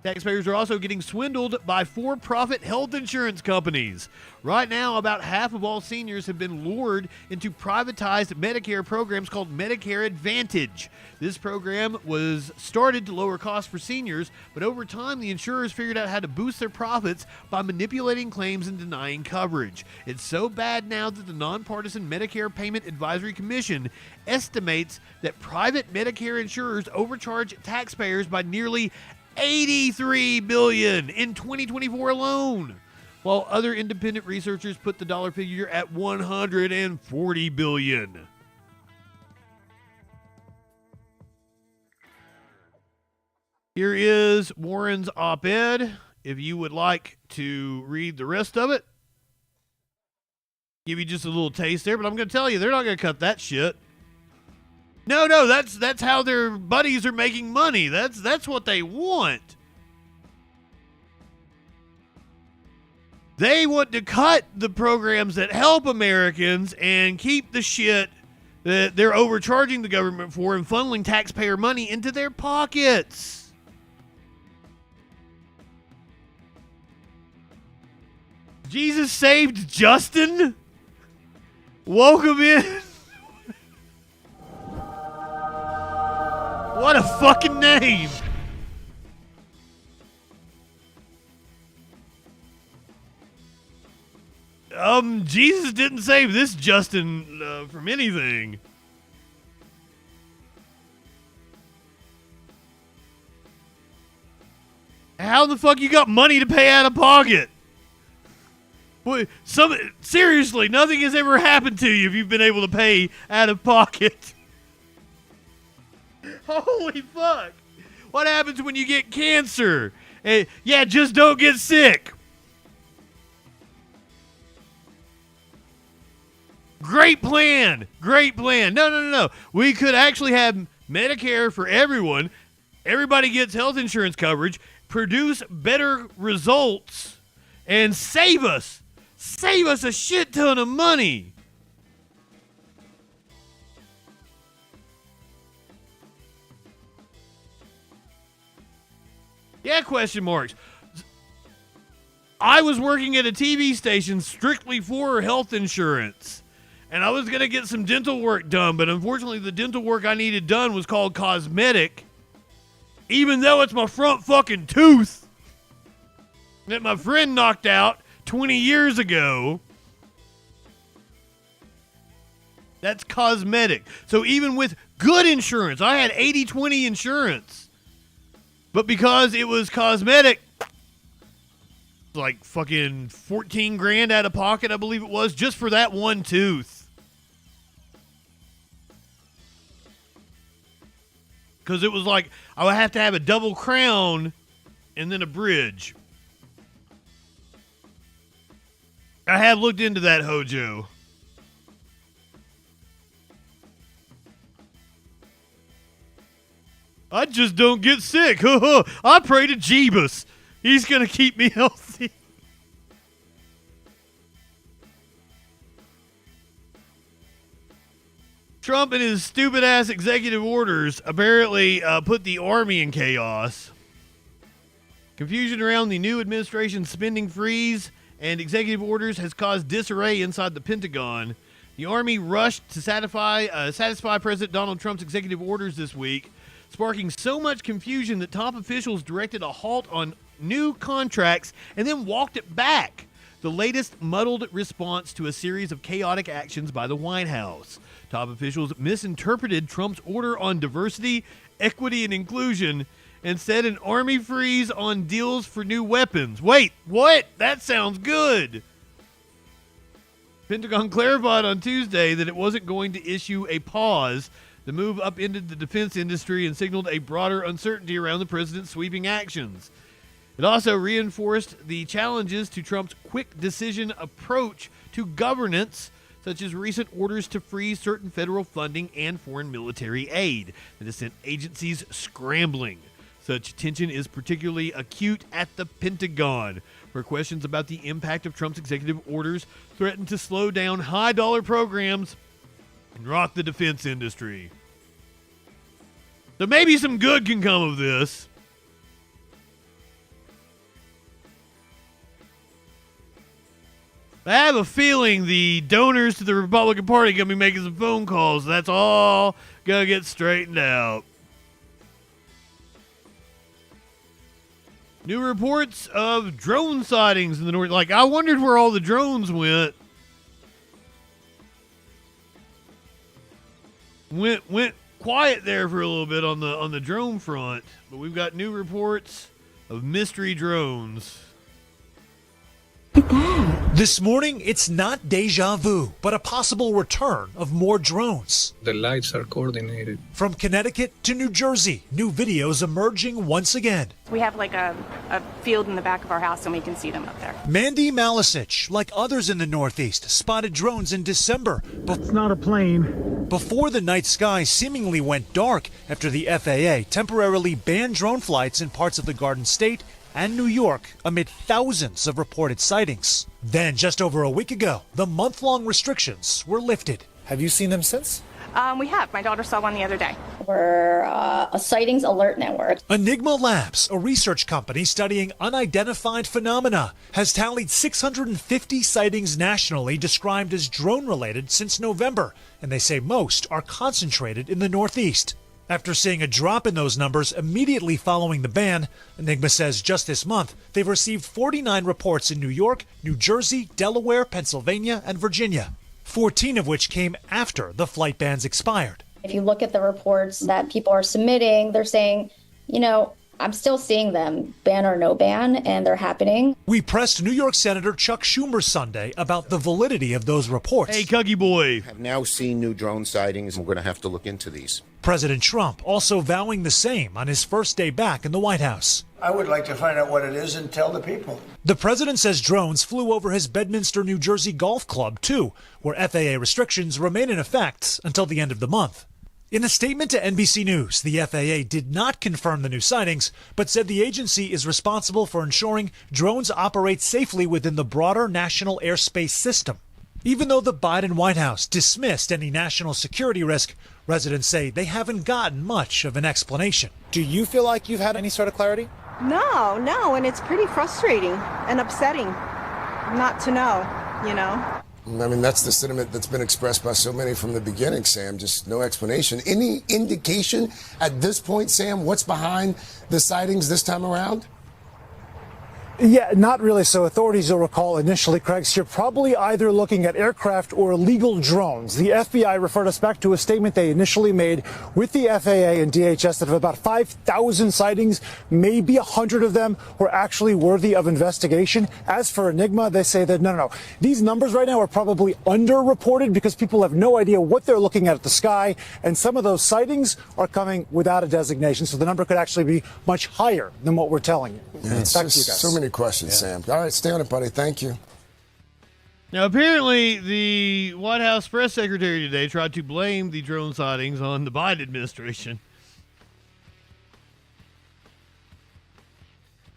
Taxpayers are also getting swindled by for-profit health insurance companies. Right now, about half of all seniors have been lured into privatized Medicare programs called Medicare Advantage. This program was started to lower costs for seniors, but over time, the insurers figured out how to boost their profits by manipulating claims and denying coverage. It's so bad now that the nonpartisan Medicare Payment Advisory Commission estimates that private Medicare insurers overcharge taxpayers by nearly $83 billion in 2024 alone, while other independent researchers put the dollar figure at $140 billion. Here is Warren's op-ed. If you would like to read the rest of it, give you just a little taste there, but I'm going to tell you, they're not going to cut that shit. No, that's how their buddies are making money. That's what they want. They want to cut the programs that help Americans and keep the shit that they're overcharging the government for and funneling taxpayer money into their pockets. Jesus saved Justin? Woke him in? What a fucking name! Jesus didn't save this Justin from anything. How the fuck you got money to pay out of pocket? Boy, seriously, nothing has ever happened to you if you've been able to pay out of pocket. Holy fuck. What happens when you get cancer? Yeah, just don't get sick. Great plan. Great plan. No. We could actually have Medicare for everyone. Everybody gets health insurance coverage, produce better results, and save us. Save us a shit ton of money. Yeah, question marks. I was working at a TV station strictly for health insurance, and I was going to get some dental work done, but unfortunately the dental work I needed done was called cosmetic, even though it's my front fucking tooth that my friend knocked out 20 years ago. That's cosmetic. So even with good insurance, I had 80-20 insurance. But because it was cosmetic, like fucking 14 grand out of pocket, I believe it was, just for that one tooth. Because it was like, I would have to have a double crown and then a bridge. I have looked into that, Hojo. I just don't get sick. I pray to Jeebus. He's going to keep me healthy. Trump and his stupid-ass executive orders apparently put the Army in chaos. Confusion around the new administration's spending freeze and executive orders has caused disarray inside the Pentagon. The Army rushed to satisfy President Donald Trump's executive orders this week, sparking so much confusion that top officials directed a halt on new contracts and then walked it back. The latest muddled response to a series of chaotic actions by the White House. Top officials misinterpreted Trump's order on diversity, equity, and inclusion and set an army freeze on deals for new weapons. Wait, what? That sounds good. Pentagon clarified on Tuesday that it wasn't going to issue a pause. The move upended the defense industry and signaled a broader uncertainty around the president's sweeping actions. It also reinforced the challenges to Trump's quick decision approach to governance, such as recent orders to freeze certain federal funding and foreign military aid that has sent agencies scrambling. Such tension is particularly acute at the Pentagon, where questions about the impact of Trump's executive orders threaten to slow down high-dollar programs and rock the defense industry. So maybe some good can come of this. I have a feeling the donors to the Republican Party are going to be making some phone calls. That's all going to get straightened out. New reports of drone sightings in the north. Like, I wondered where all the drones went. Went quiet there for a little bit on the drone front, but we've got new reports of mystery drones. This morning, it's not deja vu, but a possible return of more drones. The lights are coordinated. From Connecticut to New Jersey, new videos emerging once again. We have like a field in the back of our house and we can see them up there. Mandy Malisich, like others in the Northeast, spotted drones in December. It's not a plane. Before the night sky seemingly went dark after the FAA temporarily banned drone flights in parts of the Garden State and New York amid thousands of reported sightings. Then, just over a week ago, the month-long restrictions were lifted. Have you seen them since? We have. My daughter saw one the other day. We're a sightings alert network. Enigma Labs, a research company studying unidentified phenomena, has tallied 650 sightings nationally described as drone-related since November, and they say most are concentrated in the Northeast. After seeing a drop in those numbers immediately following the ban, Enigma says just this month they've received 49 reports in New York, New Jersey, Delaware, Pennsylvania, and Virginia, 14 of which came after the flight bans expired. If you look at the reports that people are submitting, they're saying, you know, I'm still seeing them, ban or no ban, and they're happening. We pressed New York Senator Chuck Schumer Sunday about the validity of those reports. Hey, Cuggy Boy. I've now seen new drone sightings, and we're going to have to look into these. President Trump also vowing the same on his first day back in the White House. I would like to find out what it is and tell the people. The president says drones flew over his Bedminster, New Jersey golf club, too, where FAA restrictions remain in effect until the end of the month. In a statement to NBC News, the FAA did not confirm the new sightings, but said the agency is responsible for ensuring drones operate safely within the broader national airspace system. Even though the Biden White House dismissed any national security risk, residents say they haven't gotten much of an explanation. Do you feel like you've had any sort of clarity? No, and it's pretty frustrating and upsetting not to know, you know. I mean, that's the sentiment that's been expressed by so many from the beginning, Sam. Just no explanation. Any indication at this point, Sam, what's behind the sightings this time around? Yeah, not really. So authorities, you'll recall initially, Craig, you're probably either looking at aircraft or illegal drones. The FBI referred us back to a statement they initially made with the FAA and DHS that of about 5,000 sightings, maybe 100 of them were actually worthy of investigation. As for Enigma, they say that no. These numbers right now are probably underreported because people have no idea what they're looking at the sky, and some of those sightings are coming without a designation. So the number could actually be much higher than what we're telling you. Yeah, it's back to you guys. So many questions, Sam. All right, stay on it, buddy. Thank you. Now, apparently, the White House press secretary today tried to blame the drone sightings on the Biden administration.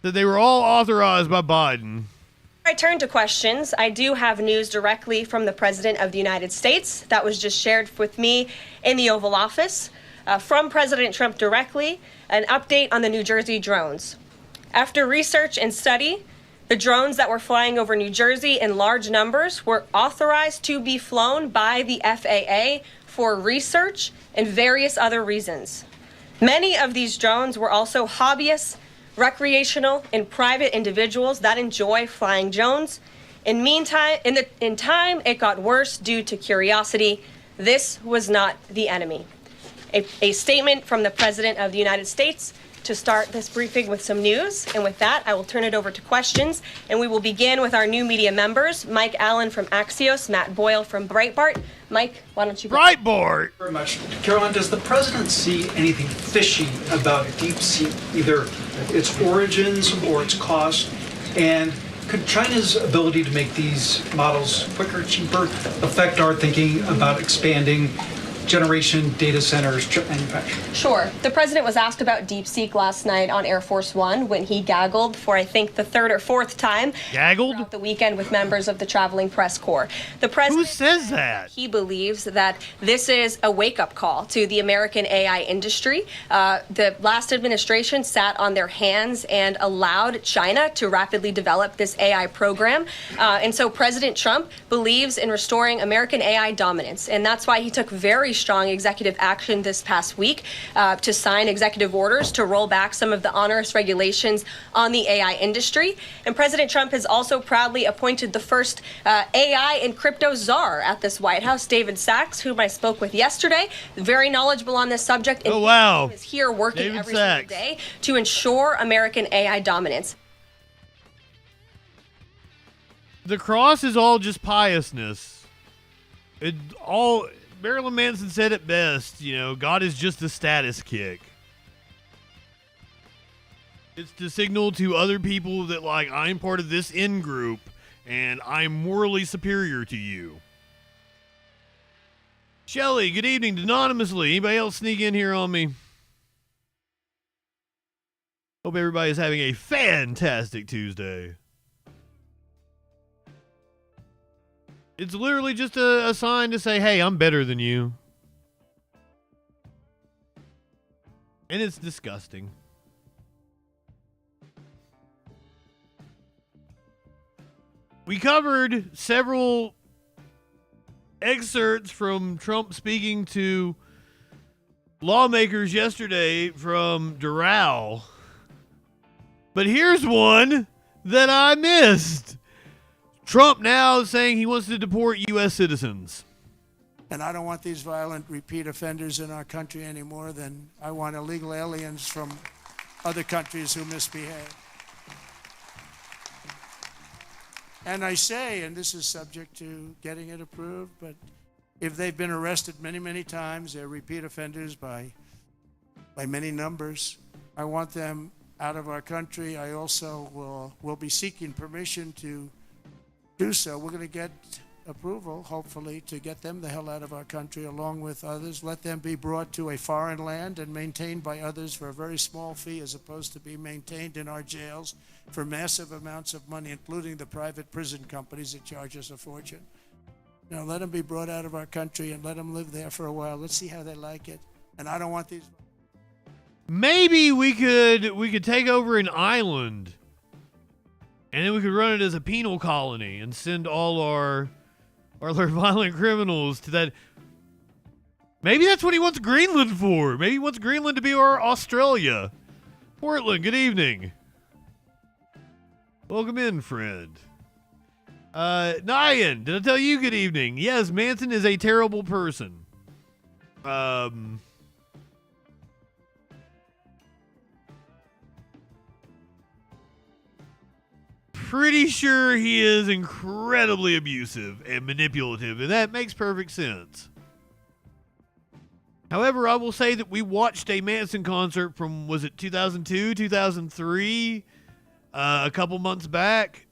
That they were all authorized by Biden. I turn to questions. I do have news directly from the President of the United States that was just shared with me in the Oval Office. From President Trump directly, an update on the New Jersey drones. After research and study, the drones that were flying over New Jersey in large numbers were authorized to be flown by the FAA for research and various other reasons. Many of these drones were also hobbyists, recreational, and private individuals that enjoy flying drones. In time, it got worse due to curiosity, This was not the enemy. A statement from the President of the United States to start this briefing with some news. And with that, I will turn it over to questions. And we will begin with our new media members, Mike Allen from Axios, Matt Boyle from Breitbart. Mike, why don't you go? Breitbart! Very much. Caroline, does the president see anything fishy about DeepSeek, either its origins or its cost? And could China's ability to make these models quicker, cheaper, affect our thinking about expanding generation data centers, chip manufacturing? Sure. The president was asked about DeepSeek last night on Air Force One when he gaggled for, I think, the third or fourth time. Gaggled? Throughout the weekend with members of the traveling press corps. The president, who says that? He believes that this is a wake-up call to the American AI industry. The last administration sat on their hands and allowed China to rapidly develop this AI program. And so President Trump believes in restoring American AI dominance. And that's why he took very strong executive action this past week to sign executive orders to roll back some of the onerous regulations on the AI industry. And President Trump has also proudly appointed the first AI and crypto czar at this White House, David Sachs, whom I spoke with yesterday, very knowledgeable on this subject. And oh, wow. He is here working David every Sachs. single day to ensure American AI dominance. The cross is all just piousness. Marilyn Manson said it best, God is just a status kick. It's to signal to other people that, I'm part of this in-group, and I'm morally superior to you. Shelly, good evening, anonymously. Anybody else sneak in here on me? Hope everybody is having a fantastic Tuesday. It's literally just a sign to say, hey, I'm better than you. And it's disgusting. We covered several excerpts from Trump speaking to lawmakers yesterday from Doral. But here's one that I missed. Trump now saying he wants to deport U.S. citizens. And I don't want these violent repeat offenders in our country any more than I want illegal aliens from other countries who misbehave. And I say, and this is subject to getting it approved, but if they've been arrested many, many times, they're repeat offenders by many numbers, I want them out of our country. I also will be seeking permission to do so. We're going to get approval, hopefully, to get them the hell out of our country along with others. Let them be brought to a foreign land and maintained by others for a very small fee as opposed to be maintained in our jails for massive amounts of money, including the private prison companies that charge us a fortune. Now, let them be brought out of our country and let them live there for a while. Let's see how they like it. And I don't want these... Maybe we could take over an island, and then we could run it as a penal colony and send all our violent criminals to that. Maybe that's what he wants Greenland for. Maybe he wants Greenland to be our Australia. Portland, good evening. Welcome in, friend. Nyan, did I tell you good evening? Yes, Manson is a terrible person. Pretty sure he is incredibly abusive and manipulative, and that makes perfect sense. However, I will say that we watched a Manson concert from, was it 2002, 2003, a couple months back,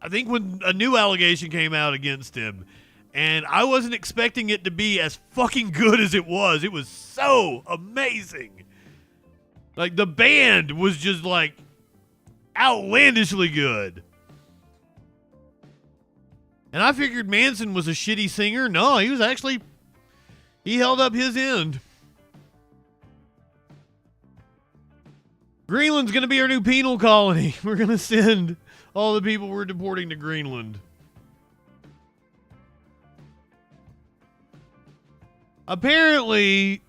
I think, when a new allegation came out against him, and I wasn't expecting it to be as fucking good as it was. It was so amazing. Like, the band was just like outlandishly good. And I figured Manson was a shitty singer. No, he held up his end. Greenland's going to be our new penal colony. We're going to send all the people we're deporting to Greenland. Apparently,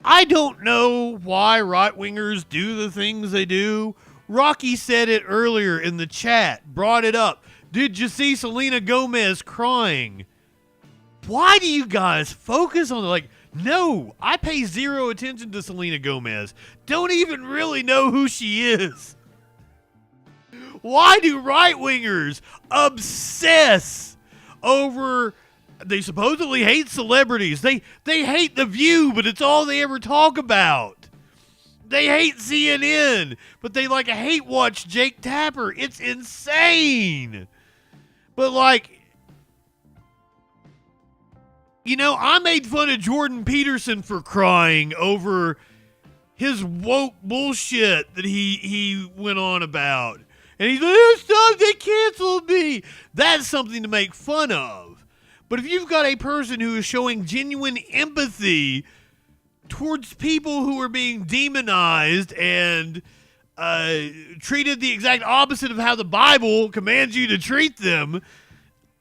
I don't know why right-wingers do the things they do. Rocky said it earlier in the chat, brought it up. Did you see Selena Gomez crying Why do you guys focus on like, no, I pay zero attention to Selena Gomez. Don't even really know who she is. Why do right-wingers obsess over, they supposedly hate celebrities. They hate The View, but it's all they ever talk about. They hate CNN, but they like hate watch Jake Tapper. It's insane. But like, you know, I made fun of Jordan Peterson for crying over his woke bullshit that he went on about. And he's like, stop, they canceled me. That's something to make fun of. But if you've got a person who is showing genuine empathy towards people who are being demonized and treated the exact opposite of how the Bible commands you to treat them,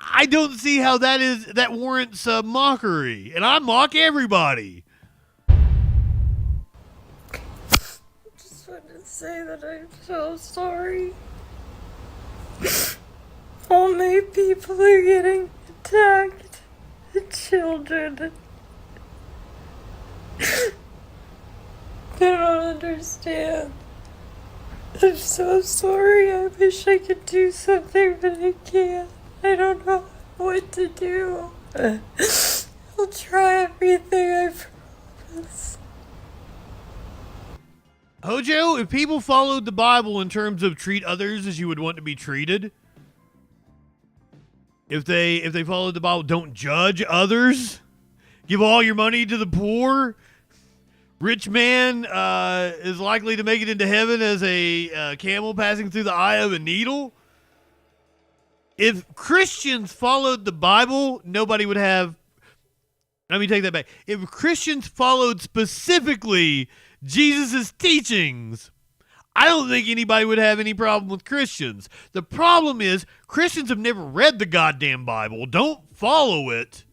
I don't see how that warrants mockery. And I mock everybody. Just wanted to say that I'm so sorry. Only people are getting attacked. The children. They don't understand. I'm so sorry. I wish I could do something, but I can't. I don't know what to do. I'll try everything, I promise. Hojo, if people followed the Bible in terms of treat others as you would want to be treated, if they followed the Bible, don't judge others, give all your money to the poor, rich man is likely to make it into heaven as a camel passing through the eye of a needle. If Christians followed the Bible, nobody would have... Let me take that back. If Christians followed specifically Jesus' teachings, I don't think anybody would have any problem with Christians. The problem is Christians have never read the goddamn Bible, don't follow it,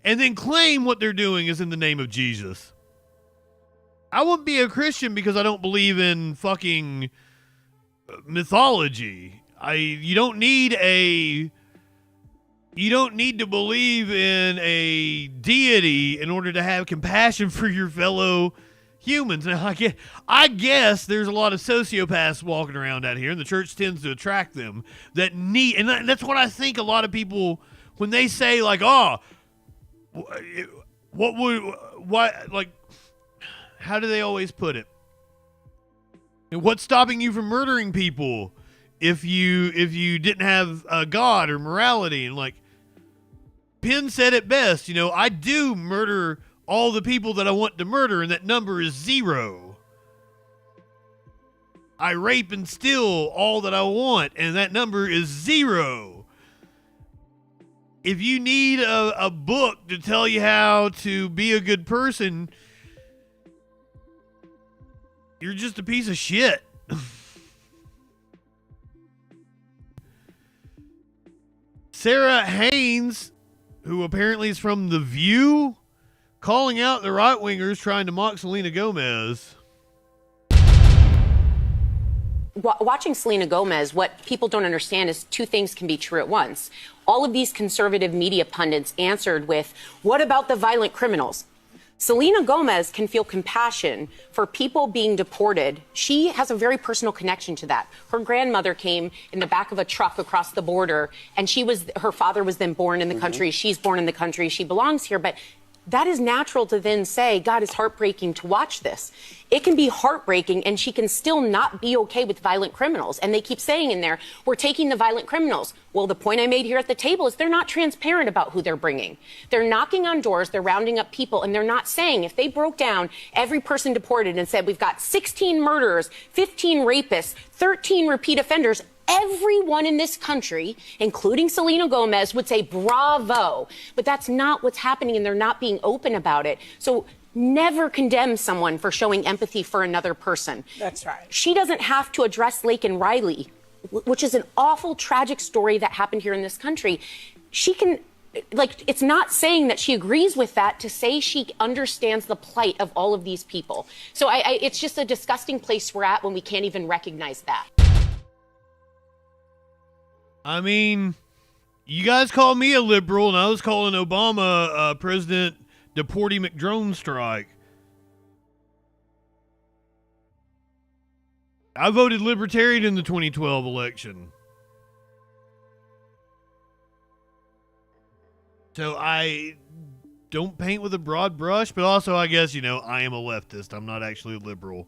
and then claim what they're doing is in the name of Jesus. I wouldn't be a Christian because I don't believe in fucking mythology. You don't need to believe in a deity in order to have compassion for your fellow humans. Now, I guess there's a lot of sociopaths walking around out here, and the church tends to attract them that need, and that's what I think a lot of people, when they say like, oh, how do they always put it? What's stopping you from murdering people if you didn't have God or morality? And like Penn said it best, you know, I do murder all the people that I want to murder, and that number is 0. I rape and steal all that I want, and that number is 0. If you need a book to tell you how to be a good person, you're just a piece of shit. Sarah Haynes, who apparently is from The View, calling out the right-wingers trying to mock Selena Gomez. Watching Selena Gomez, what people don't understand is two things can be true at once. All of these conservative media pundits answered with, what about the violent criminals? Selena Gomez can feel compassion for people being deported. She has a very personal connection to that. Her grandmother came in the back of a truck across the border, and her father was then born in the country. She's born in the country. She belongs here. But that is natural to then say, God, it's heartbreaking to watch this. It can be heartbreaking, and she can still not be okay with violent criminals. And they keep saying in there, we're taking the violent criminals. Well, the point I made here at the table is they're not transparent about who they're bringing. They're knocking on doors, they're rounding up people, and they're not saying, if they broke down every person deported and said, we've got 16 murderers, 15 rapists, 13 repeat offenders, everyone in this country, including Selena Gomez, would say, bravo. But that's not what's happening, and they're not being open about it. So never condemn someone for showing empathy for another person. That's right. She doesn't have to address Laken Riley, which is an awful, tragic story that happened here in this country. She can, it's not saying that she agrees with that to say she understands the plight of all of these people. So it's just a disgusting place we're at when we can't even recognize that. I mean, You guys call me a liberal, and I was calling Obama President Deporty McDrone Strike. I voted Libertarian in the 2012 election. So I don't paint with a broad brush, but also I guess, you know, I am a leftist. I'm not actually a liberal.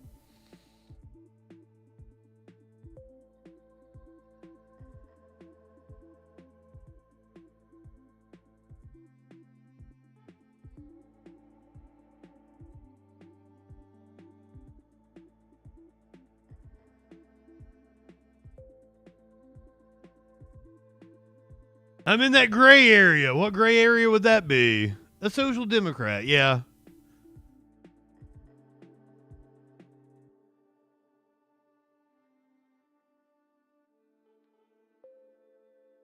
I'm in that gray area. What gray area would that be? A social democrat, yeah.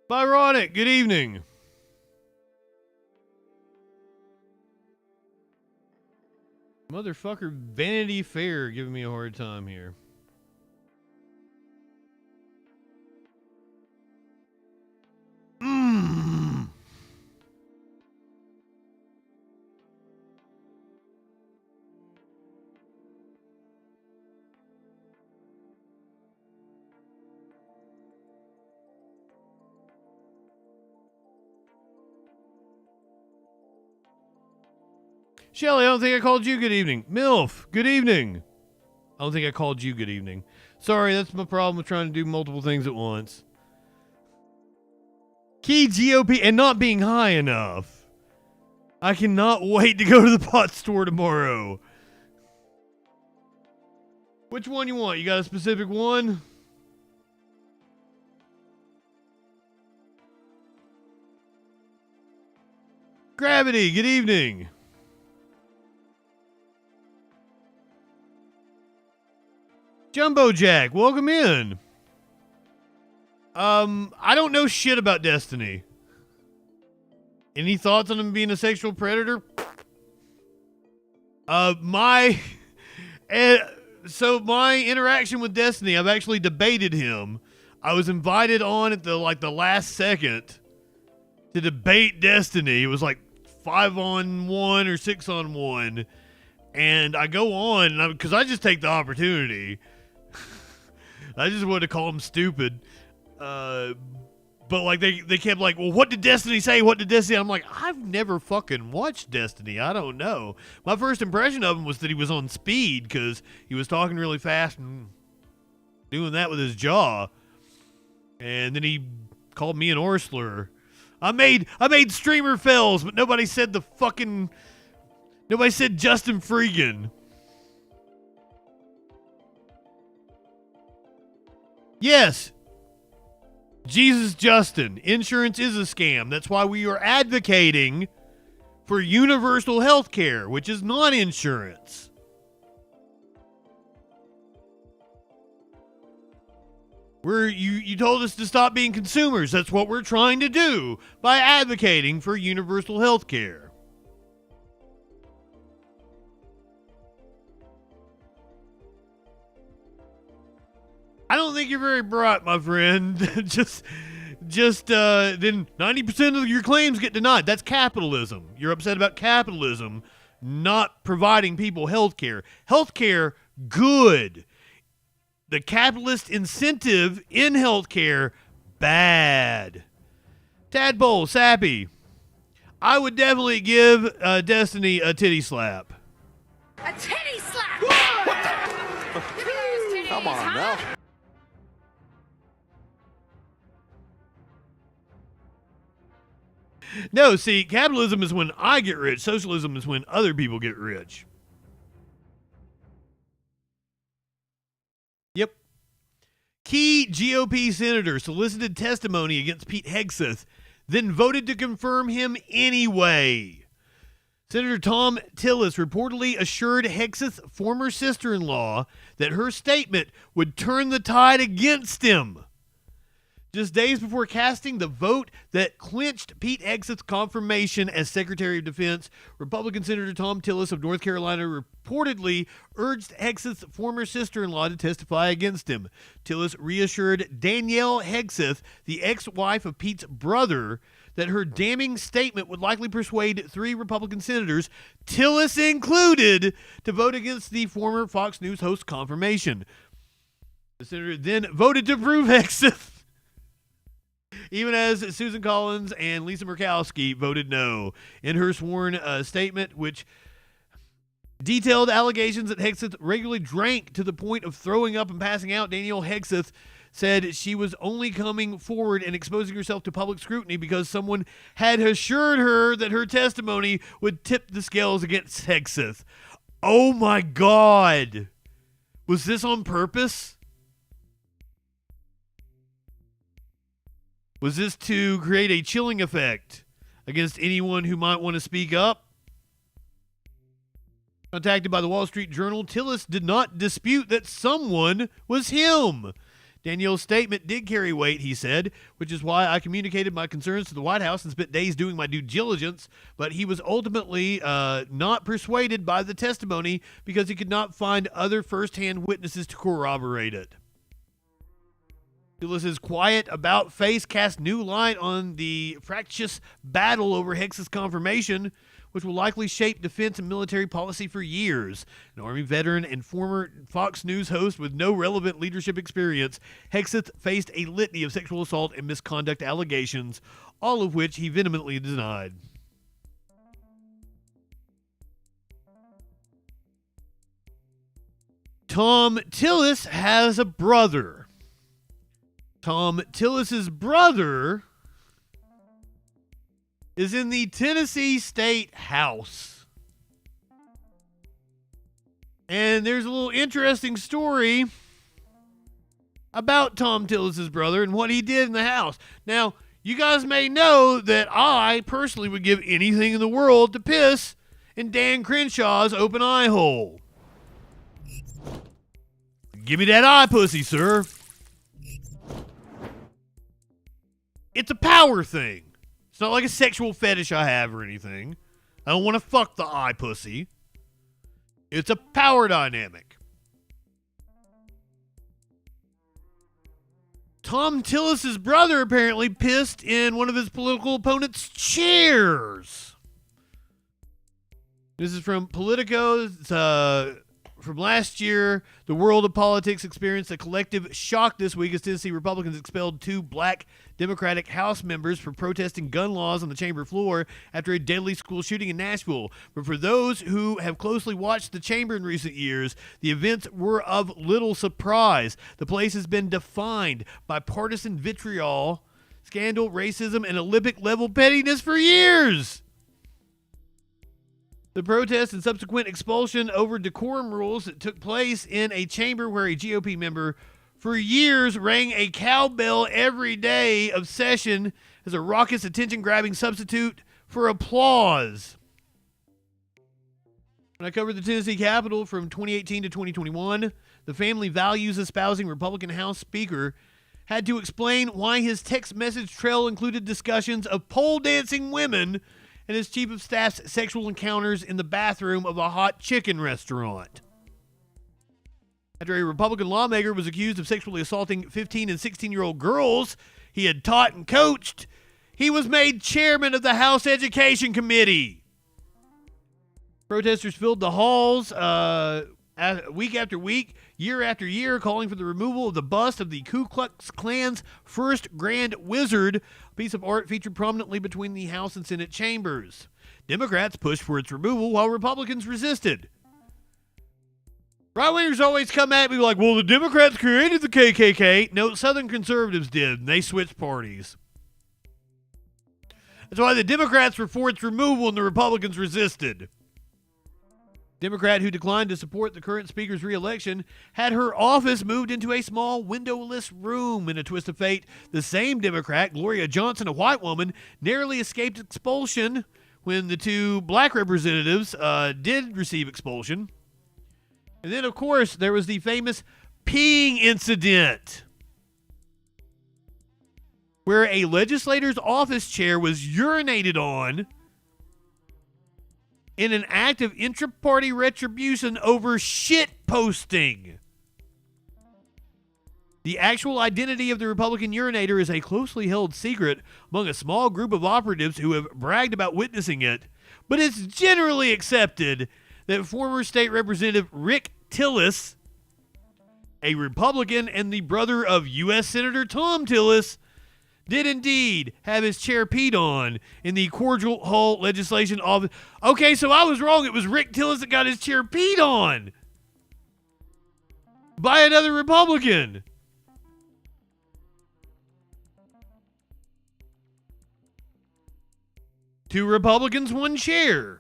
Byronic, good evening. Motherfucker Vanity Fair giving me a hard time here. Shelly, I don't think I called you good evening. MILF, good evening. I don't think I called you good evening. Sorry, that's my problem with trying to do multiple things at once. Key GOP and not being high enough. I cannot wait to go to the pot store tomorrow. Which one you want? You got a specific one? Gravity, good evening. Jumbo Jack, welcome in. I don't know shit about Destiny. Any thoughts on him being a sexual predator? My interaction with Destiny, I've actually debated him. I was invited on at the last second to debate Destiny. It was like 5-on-1 or 6-on-1. And I go on because I just take the opportunity. I just wanted to call him stupid. But like they kept like, well, what did Destiny say? What did Destiny? I'm like, I've never fucking watched Destiny. I don't know. My first impression of him was that he was on speed because he was talking really fast and doing that with his jaw. And then he called me an Orsler. I made streamer fells, but nobody said JustinFREAKIN. Yes. Jesus Justin. Insurance is a scam. That's why we are advocating for universal health care, which is not insurance. You told us to stop being consumers. That's what we're trying to do by advocating for universal health care. I don't think you're very bright, my friend. just then 90% of your claims get denied. That's capitalism. You're upset about capitalism not providing people health care. Health care, good. The capitalist incentive in health care, bad. Tadpole, Sappy. I would definitely give Destiny a titty slap. A titty slap! What the? Come on now. No, see, capitalism is when I get rich. Socialism is when other people get rich. Yep. Key GOP senator solicited testimony against Pete Hegseth, then voted to confirm him anyway. Senator Tom Tillis reportedly assured Hegseth's former sister-in-law that her statement would turn the tide against him. Just days before casting the vote that clinched Pete Hegseth's confirmation as Secretary of Defense, Republican Senator Tom Tillis of North Carolina reportedly urged Hegseth's former sister-in-law to testify against him. Tillis reassured Danielle Hegseth, the ex-wife of Pete's brother, that her damning statement would likely persuade 3 Republican senators, Tillis included, to vote against the former Fox News host confirmation. The senator then voted to approve Hegseth, even as Susan Collins and Lisa Murkowski voted no. In her sworn statement, which detailed allegations that Hegseth regularly drank to the point of throwing up and passing out, Danielle Hegseth said she was only coming forward and exposing herself to public scrutiny because someone had assured her that her testimony would tip the scales against Hegseth. Oh my God. Was this on purpose? Was this to create a chilling effect against anyone who might want to speak up? Contacted by the Wall Street Journal, Tillis did not dispute that someone was him. Daniel's statement did carry weight, he said, which is why I communicated my concerns to the White House and spent days doing my due diligence, but he was ultimately not persuaded by the testimony because he could not find other first-hand witnesses to corroborate it. Tillis' quiet about-face cast new light on the fractious battle over Hegseth's confirmation, which will likely shape defense and military policy for years. An Army veteran and former Fox News host with no relevant leadership experience, Hegseth faced a litany of sexual assault and misconduct allegations, all of which he vehemently denied. Tom Tillis has a brother. Tom Tillis' brother is in the Tennessee State House. And there's a little interesting story about Tom Tillis' brother and what he did in the House. Now, you guys may know that I personally would give anything in the world to piss in Dan Crenshaw's open eye hole. Give me that eye pussy, sir. It's a power thing. It's not like a sexual fetish I have or anything. I don't want to fuck the eye pussy. It's a power dynamic. Tom Tillis' brother apparently pissed in one of his political opponent's chairs. This is from Politico. It's, from last year, the world of politics experienced a collective shock this week as Tennessee Republicans expelled 2 black Democratic House members for protesting gun laws on the chamber floor after a deadly school shooting in Nashville. But for those who have closely watched the chamber in recent years, the events were of little surprise. The place has been defined by partisan vitriol, scandal, racism, and Olympic-level pettiness for years. The protest and subsequent expulsion over decorum rules that took place in a chamber where a GOP member for years rang a cowbell every day of session as a raucous, attention-grabbing substitute for applause. When I covered the Tennessee Capitol from 2018 to 2021, the family values espousing Republican House Speaker had to explain why his text message trail included discussions of pole dancing women and his chief of staff's sexual encounters in the bathroom of a hot chicken restaurant. After a Republican lawmaker was accused of sexually assaulting 15 and 16-year-old girls he had taught and coached, he was made chairman of the House Education Committee. Protesters filled the halls week after week, year after year, calling for the removal of the bust of the Ku Klux Klan's first Grand Wizard, a piece of art featured prominently between the House and Senate chambers. Democrats pushed for its removal while Republicans resisted. Right-wingers always come at me like, well, the Democrats created the KKK. No, Southern conservatives did, and they switched parties. That's why the Democrats were for its removal and the Republicans resisted. Democrat who declined to support the current speaker's re-election had her office moved into a small windowless room. In a twist of fate, the same Democrat, Gloria Johnson, a white woman, narrowly escaped expulsion when the 2 black representatives did receive expulsion. And then, of course, there was the famous peeing incident. where a legislator's office chair was urinated on in an act of intra-party retribution over shit posting. The actual identity of the Republican urinator is a closely held secret among a small group of operatives who have bragged about witnessing it, but it's generally accepted that former state representative Rick Tillis, a Republican and the brother of U.S. Senator Tom Tillis, did indeed have his chair peed on in the Cordial Hall legislation office. Okay, so I was wrong. It was Rick Tillis that got his chair peed on by another Republican. Two Republicans, one chair.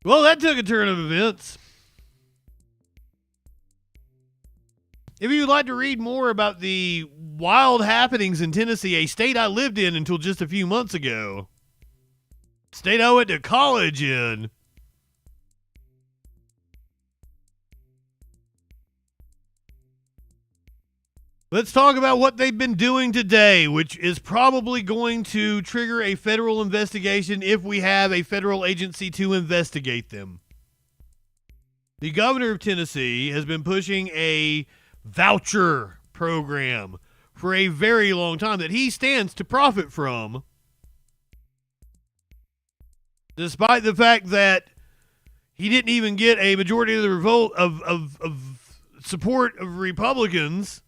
Well, that took a turn of events. If you'd like to read more about the wild happenings in Tennessee, a state I lived in until just a few months ago, state I went to college in, let's talk about what they've been doing today, which is probably going to trigger a federal investigation if we have a federal agency to investigate them. The governor of Tennessee has been pushing a voucher program for a very long time that he stands to profit from, despite the fact that he didn't even get a majority of the revolt of support of Republicans.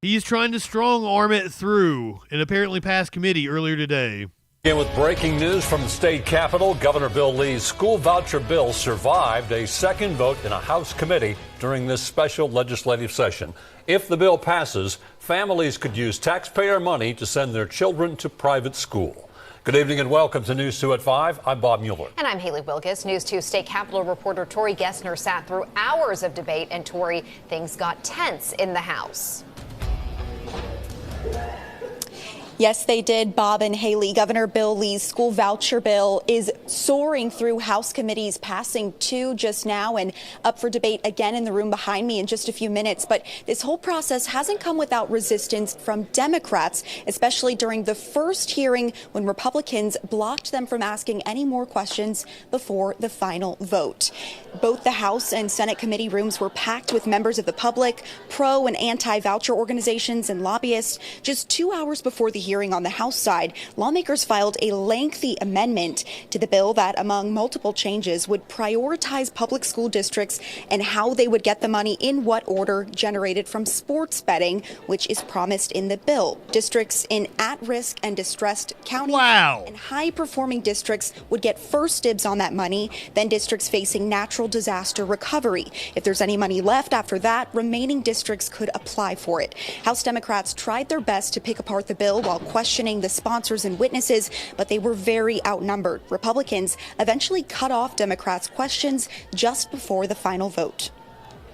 He's trying to strong arm it through and apparently passed committee earlier today. Again, with breaking news from the state capitol, Governor Bill Lee's school voucher bill survived a second vote in a House committee during this special legislative session. If the bill passes, families could use taxpayer money to send their children to private school. Good evening and welcome to News 2 at 5. I'm Bob Mueller. And I'm Haley Wilkes. News 2 State Capitol reporter Tori Gessner sat through hours of debate, and Tori, things got tense in the House. Yes, they did, Bob and Haley. Governor Bill Lee's school voucher bill is soaring through House committees, passing two just now and up for debate again in the room behind me in just a few minutes. But this whole process hasn't come without resistance from Democrats, especially during the first hearing when Republicans blocked them from asking any more questions before the final vote. Both the House and Senate committee rooms were packed with members of the public, pro and anti-voucher organizations and lobbyists. Just 2 hours before the hearing on the House side, lawmakers filed a lengthy amendment to the bill that, among multiple changes, would prioritize public school districts and how they would get the money in what order generated from sports betting, which is promised in the bill. Districts in at-risk and distressed counties and high-performing districts would get first dibs on that money, then districts facing natural disaster recovery. If there's any money left after that, remaining districts could apply for it. House Democrats tried their best to pick apart the bill while questioning the sponsors and witnesses, but they were very outnumbered. Republicans eventually cut off Democrats' questions just before the final vote.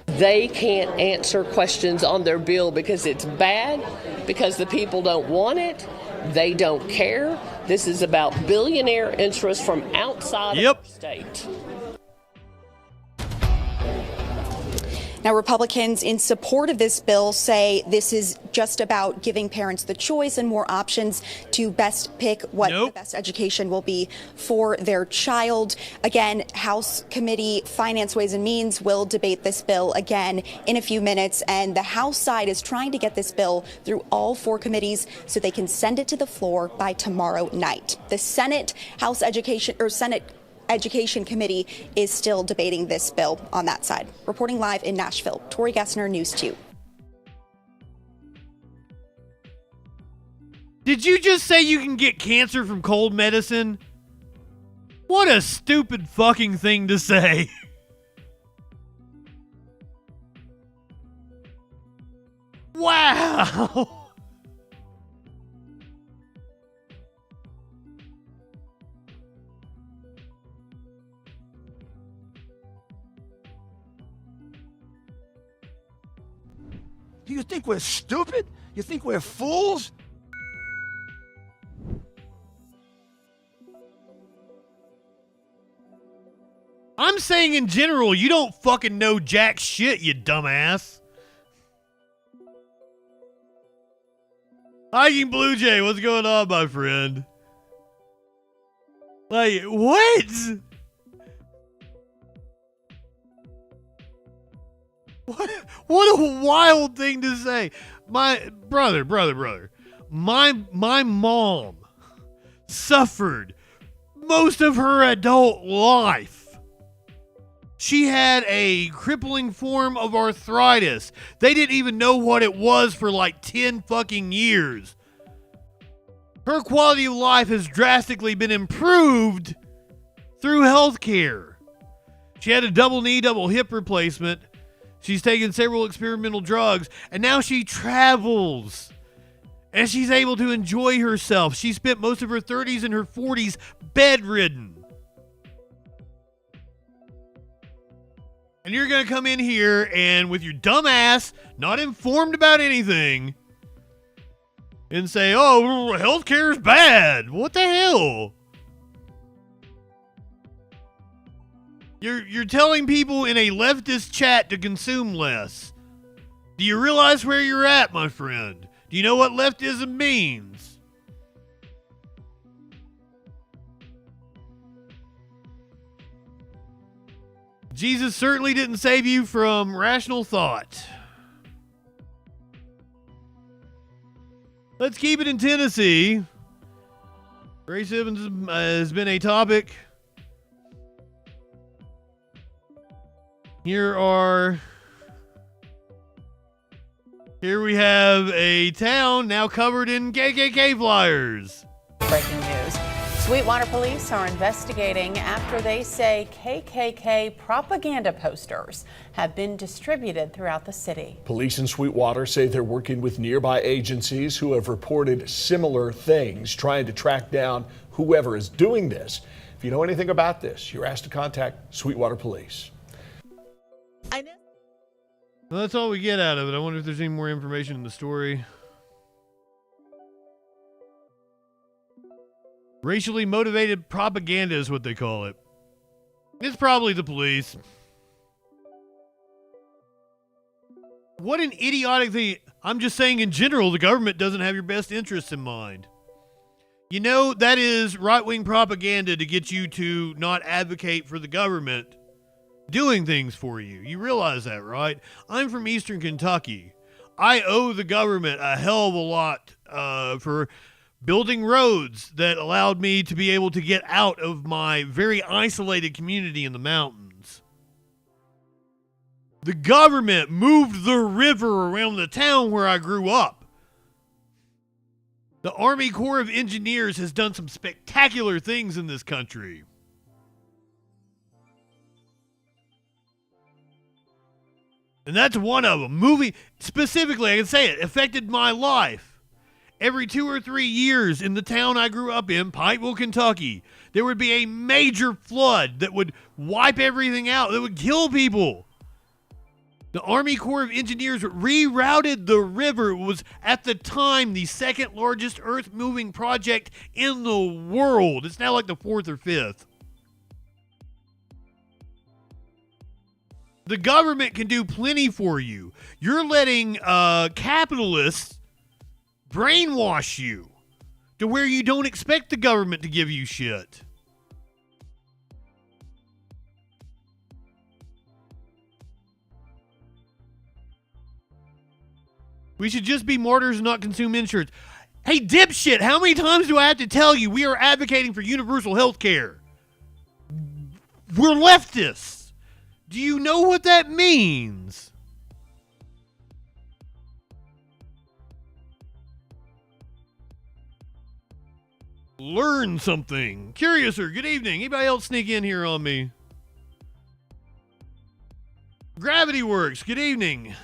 They can't answer questions on their bill because it's bad, because the people don't want it, they don't care. This is about billionaire interests from outside of the state. Now, Republicans in support of this bill say this is just about giving parents the choice and more options to best pick what the best education will be for their child. Again, House Committee Finance, Ways and Means will debate this bill again in a few minutes, and the House side is trying to get this bill through all four committees so they can send it to the floor by tomorrow night. The Senate Education Committee is still debating this bill on that side. Reporting live in Nashville, Tori Gessner, News 2. Did you just say you can get cancer from cold medicine? What a stupid fucking thing to say. Wow. Do you think we're stupid? You think we're fools? I'm saying in general, you don't fucking know jack shit, you dumbass. Hiking Blue Jay, what's going on, my friend? Like, what? What a wild thing to say. My brother. My mom suffered most of her adult life. She had a crippling form of arthritis. They didn't even know what it was for like 10 fucking years. Her quality of life has drastically been improved through healthcare. She had a double knee, double hip replacement. She's taken several experimental drugs, and now she travels. And she's able to enjoy herself. She spent most of her 30s and her 40s bedridden. And you're going to come in here and with your dumb ass, not informed about anything, and say, oh, healthcare is bad. What the hell? You're telling people in a leftist chat to consume less. Do you realize where you're at, my friend? Do you know what leftism means? Jesus certainly didn't save you from rational thought. Let's keep it in Tennessee. Racism has been a topic. Here we have a town now covered in KKK flyers. Breaking news. Sweetwater police are investigating after they say KKK propaganda posters have been distributed throughout the city. Police in Sweetwater say they're working with nearby agencies who have reported similar things, trying to track down whoever is doing this. If you know anything about this, you're asked to contact Sweetwater Police. Well, that's all we get out of it. I wonder if there's any more information in the story. Racially motivated propaganda is what they call it. It's probably the police. What an idiotic thing. I'm just saying in general, the government doesn't have your best interests in mind. You know, that is right-wing propaganda to get you to not advocate for the government doing things for you. You realize that, right? I'm from Eastern Kentucky. I owe the government a hell of a lot for building roads that allowed me to be able to get out of my very isolated community in the mountains. The government moved the river around the town where I grew up. The Army Corps of Engineers has done some spectacular things in this country. And that's one of them. Moving, specifically, I can say it, affected my life. Every 2 or 3 years in the town I grew up in, Pikeville, Kentucky, there would be a major flood that would wipe everything out, that would kill people. The Army Corps of Engineers rerouted the river. It was, at the time, the second largest earth-moving project in the world. It's now like the 4th or 5th. The government can do plenty for you. You're letting capitalists brainwash you to where you don't expect the government to give you shit. We should just be martyrs and not consume insurance. Hey, dipshit, how many times do I have to tell you we are advocating for universal health care? We're leftists. Do you know what that means? Learn something. Curiouser, good evening. Anybody else sneak in here on me? Gravity Works, good evening.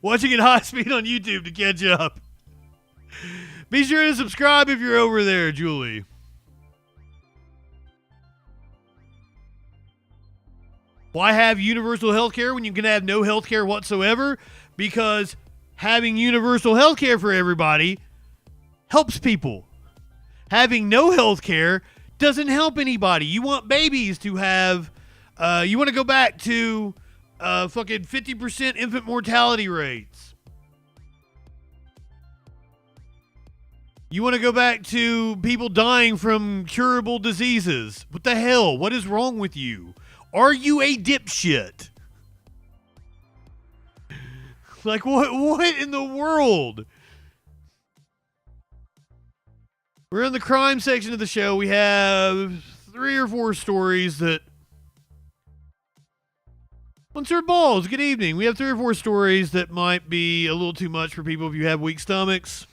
Watching at high speed on YouTube to catch up. Be sure to subscribe if you're over there, Julie. Why have universal health care when you can have no health care whatsoever? Because having universal health care for everybody helps people. Having no health care Doesn't help anybody. You want babies to have, you want to go back to fucking 50% infant mortality rates. You want to go back to people dying from curable diseases. What the hell? What is wrong with you? Are you a dipshit? Like, what in the world? We're in the crime section of the show. We have 3 or 4 stories that... Once their balls, good evening. We have 3 or 4 stories that might be a little too much for people if you have weak stomachs.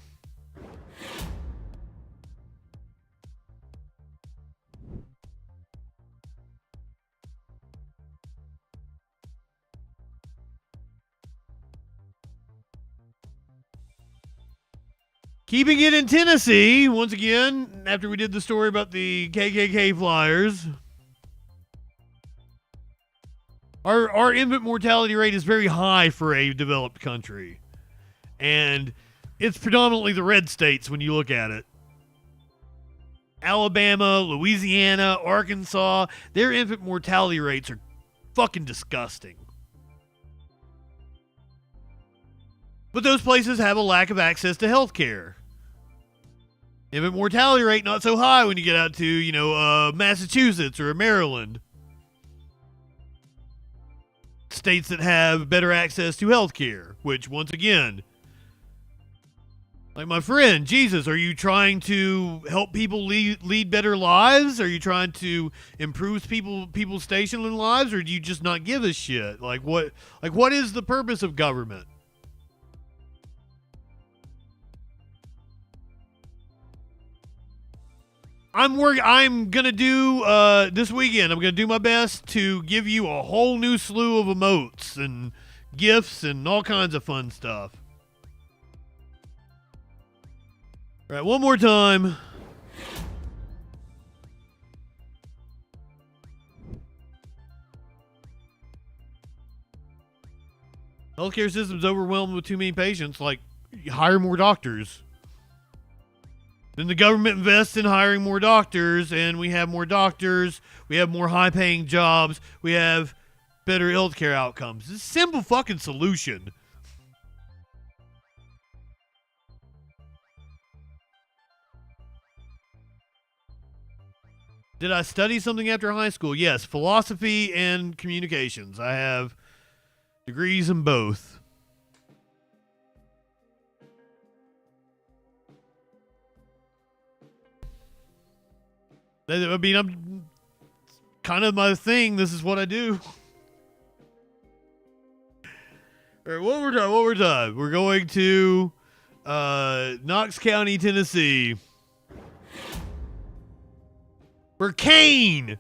Keeping it in Tennessee, once again, after we did the story about the KKK flyers, our infant mortality rate is very high for a developed country. And it's predominantly the red states when you look at it. Alabama, Louisiana, Arkansas, their infant mortality rates are fucking disgusting. But those places have a lack of access to health care. Infant mortality rate not so high when you get out to, Massachusetts or Maryland. States that have better access to health care, which, once again, like my friend, Jesus, are you trying to help people lead better lives? Are you trying to improve people's station in lives, or do you just not give a shit? Like what is the purpose of government? I'm gonna do this weekend. I'm gonna do my best to give you a whole new slew of emotes and gifts and all kinds of fun stuff. All right, one more time. Healthcare system's overwhelmed with too many patients. Like, hire more doctors. Then the government invests in hiring more doctors, and we have more doctors, we have more high-paying jobs, we have better healthcare outcomes. It's a simple fucking solution. Did I study something after high school? Yes, philosophy and communications. I have degrees in both. I mean, I'm kind of my thing. This is what I do. All right, one more time. We're going to Knox County, Tennessee. Where Kane,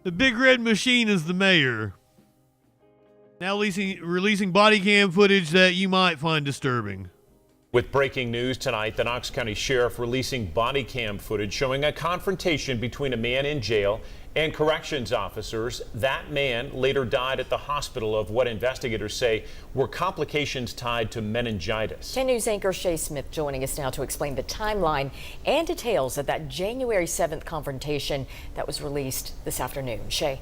the big red machine, is the mayor. Now releasing body cam footage that you might find disturbing. With breaking news tonight, the Knox County Sheriff releasing body cam footage showing a confrontation between a man in jail and corrections officers. That man later died at the hospital of what investigators say were complications tied to meningitis. 10 News anchor Shay Smith joining us now to explain the timeline and details of that January 7th confrontation that was released this afternoon. Shay.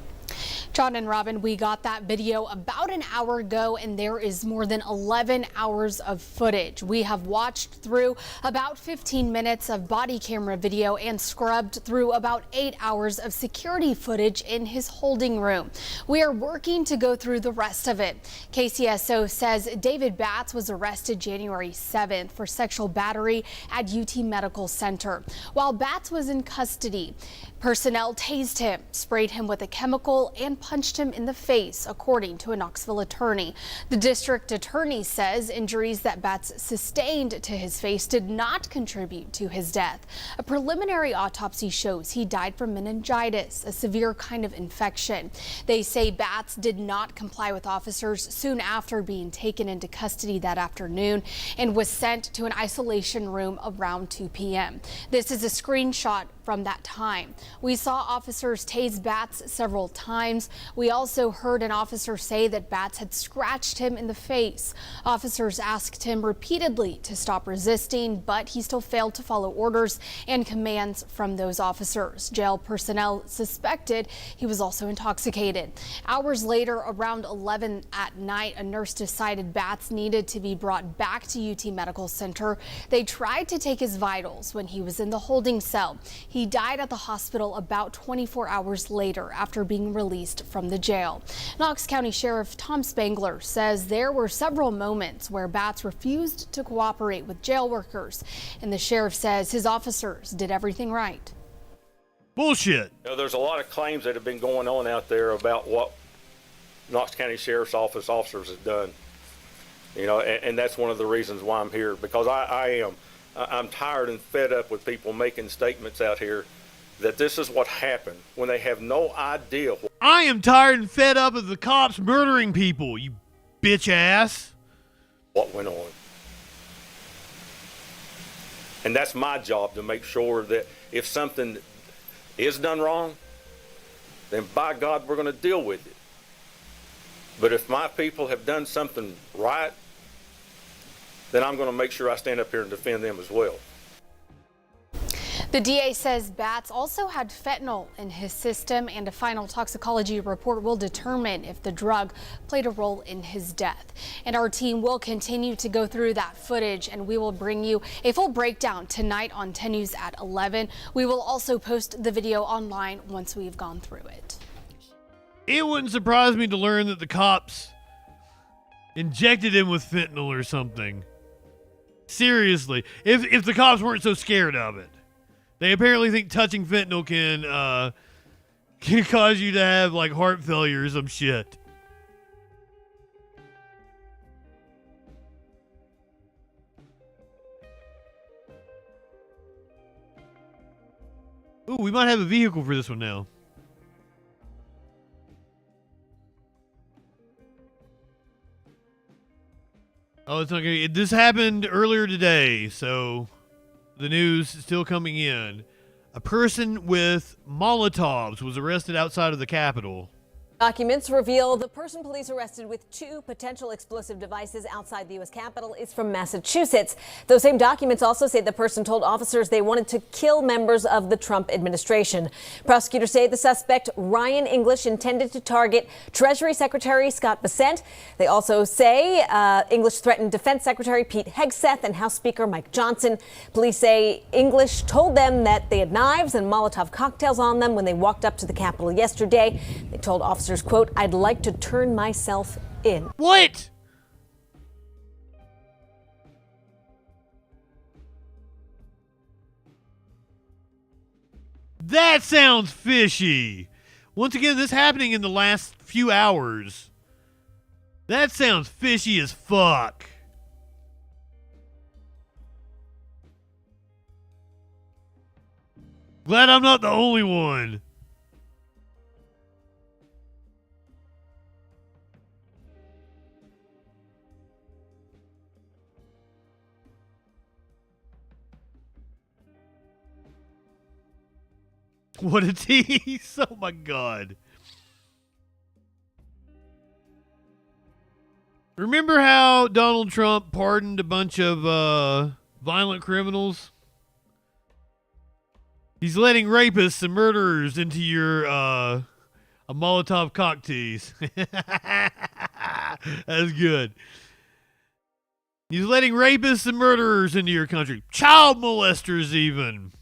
John and Robin, we got that video about an hour ago, and there is more than 11 hours of footage. We have watched through about 15 minutes of body camera video and scrubbed through about 8 hours of security footage in his holding room. We are working to go through the rest of it. KCSO says David Batts was arrested January 7th for sexual battery at UT Medical Center. While Batts was in custody, personnel tased him, sprayed him with a chemical, and punched him in the face, according to a Knoxville attorney. The district attorney says injuries that Batts sustained to his face did not contribute to his death. A preliminary autopsy shows he died from meningitis, a severe kind of infection. They say Batts did not comply with officers soon after being taken into custody that afternoon and was sent to an isolation room around 2 p.m. This is a screenshot from that time. We saw officers tase Batts several times. We also heard an officer say that Batts had scratched him in the face. Officers asked him repeatedly to stop resisting, but he still failed to follow orders and commands from those officers. Jail personnel suspected he was also intoxicated. Hours later, around 11 at night, a nurse decided Batts needed to be brought back to UT Medical Center. They tried to take his vitals when he was in the holding cell. He died at the hospital about 24 hours later after being released from the jail. Knox County Sheriff Tom Spangler says there were several moments where Batts refused to cooperate with jail workers, and the sheriff says his officers did everything right. Bullshit. You know, there's a lot of claims that have been going on out there about what Knox County Sheriff's Office officers have done. You know, and that's one of the reasons why I'm here, because I'm tired and fed up with people making statements out here that this is what happened when they have no idea. I am tired and fed up of the cops murdering people, you bitch ass. What went on. And that's my job, to make sure that if something is done wrong, then by God, we're going to deal with it. But if my people have done something right, then I'm going to make sure I stand up here and defend them as well. The DA says Batts also had fentanyl in his system, and a final toxicology report will determine if the drug played a role in his death. And our team will continue to go through that footage, and we will bring you a full breakdown tonight on 10 News at 11. We will also post the video online once we've gone through it. It wouldn't surprise me to learn that the cops injected him with fentanyl or something. Seriously, if the cops weren't so scared of it. They apparently think touching fentanyl can cause you to have like heart failure or some shit. Ooh, we might have a vehicle for this one now. Oh, it's not gonna. This happened earlier today, so the news is still coming in. A person with Molotovs was arrested outside of the Capitol. Documents reveal the person police arrested with 2 potential explosive devices outside the U.S. Capitol is from Massachusetts. Those same documents also say the person told officers they wanted to kill members of the Trump administration. Prosecutors say the suspect, Ryan English, intended to target Treasury Secretary Scott Bessent. They also say English threatened Defense Secretary Pete Hegseth and House Speaker Mike Johnson. Police say English told them that they had knives and Molotov cocktails on them when they walked up to the Capitol yesterday. They told officers, quote, "I'd like to turn myself in." What? That sounds fishy. Once again, this happening in the last few hours. That sounds fishy as fuck. Glad I'm not the only one. What a tease. Oh my God. Remember how Donald Trump pardoned a bunch of violent criminals? He's letting rapists and murderers into your a Molotov cocktails. That's good. He's letting rapists and murderers into your country. Child molesters even.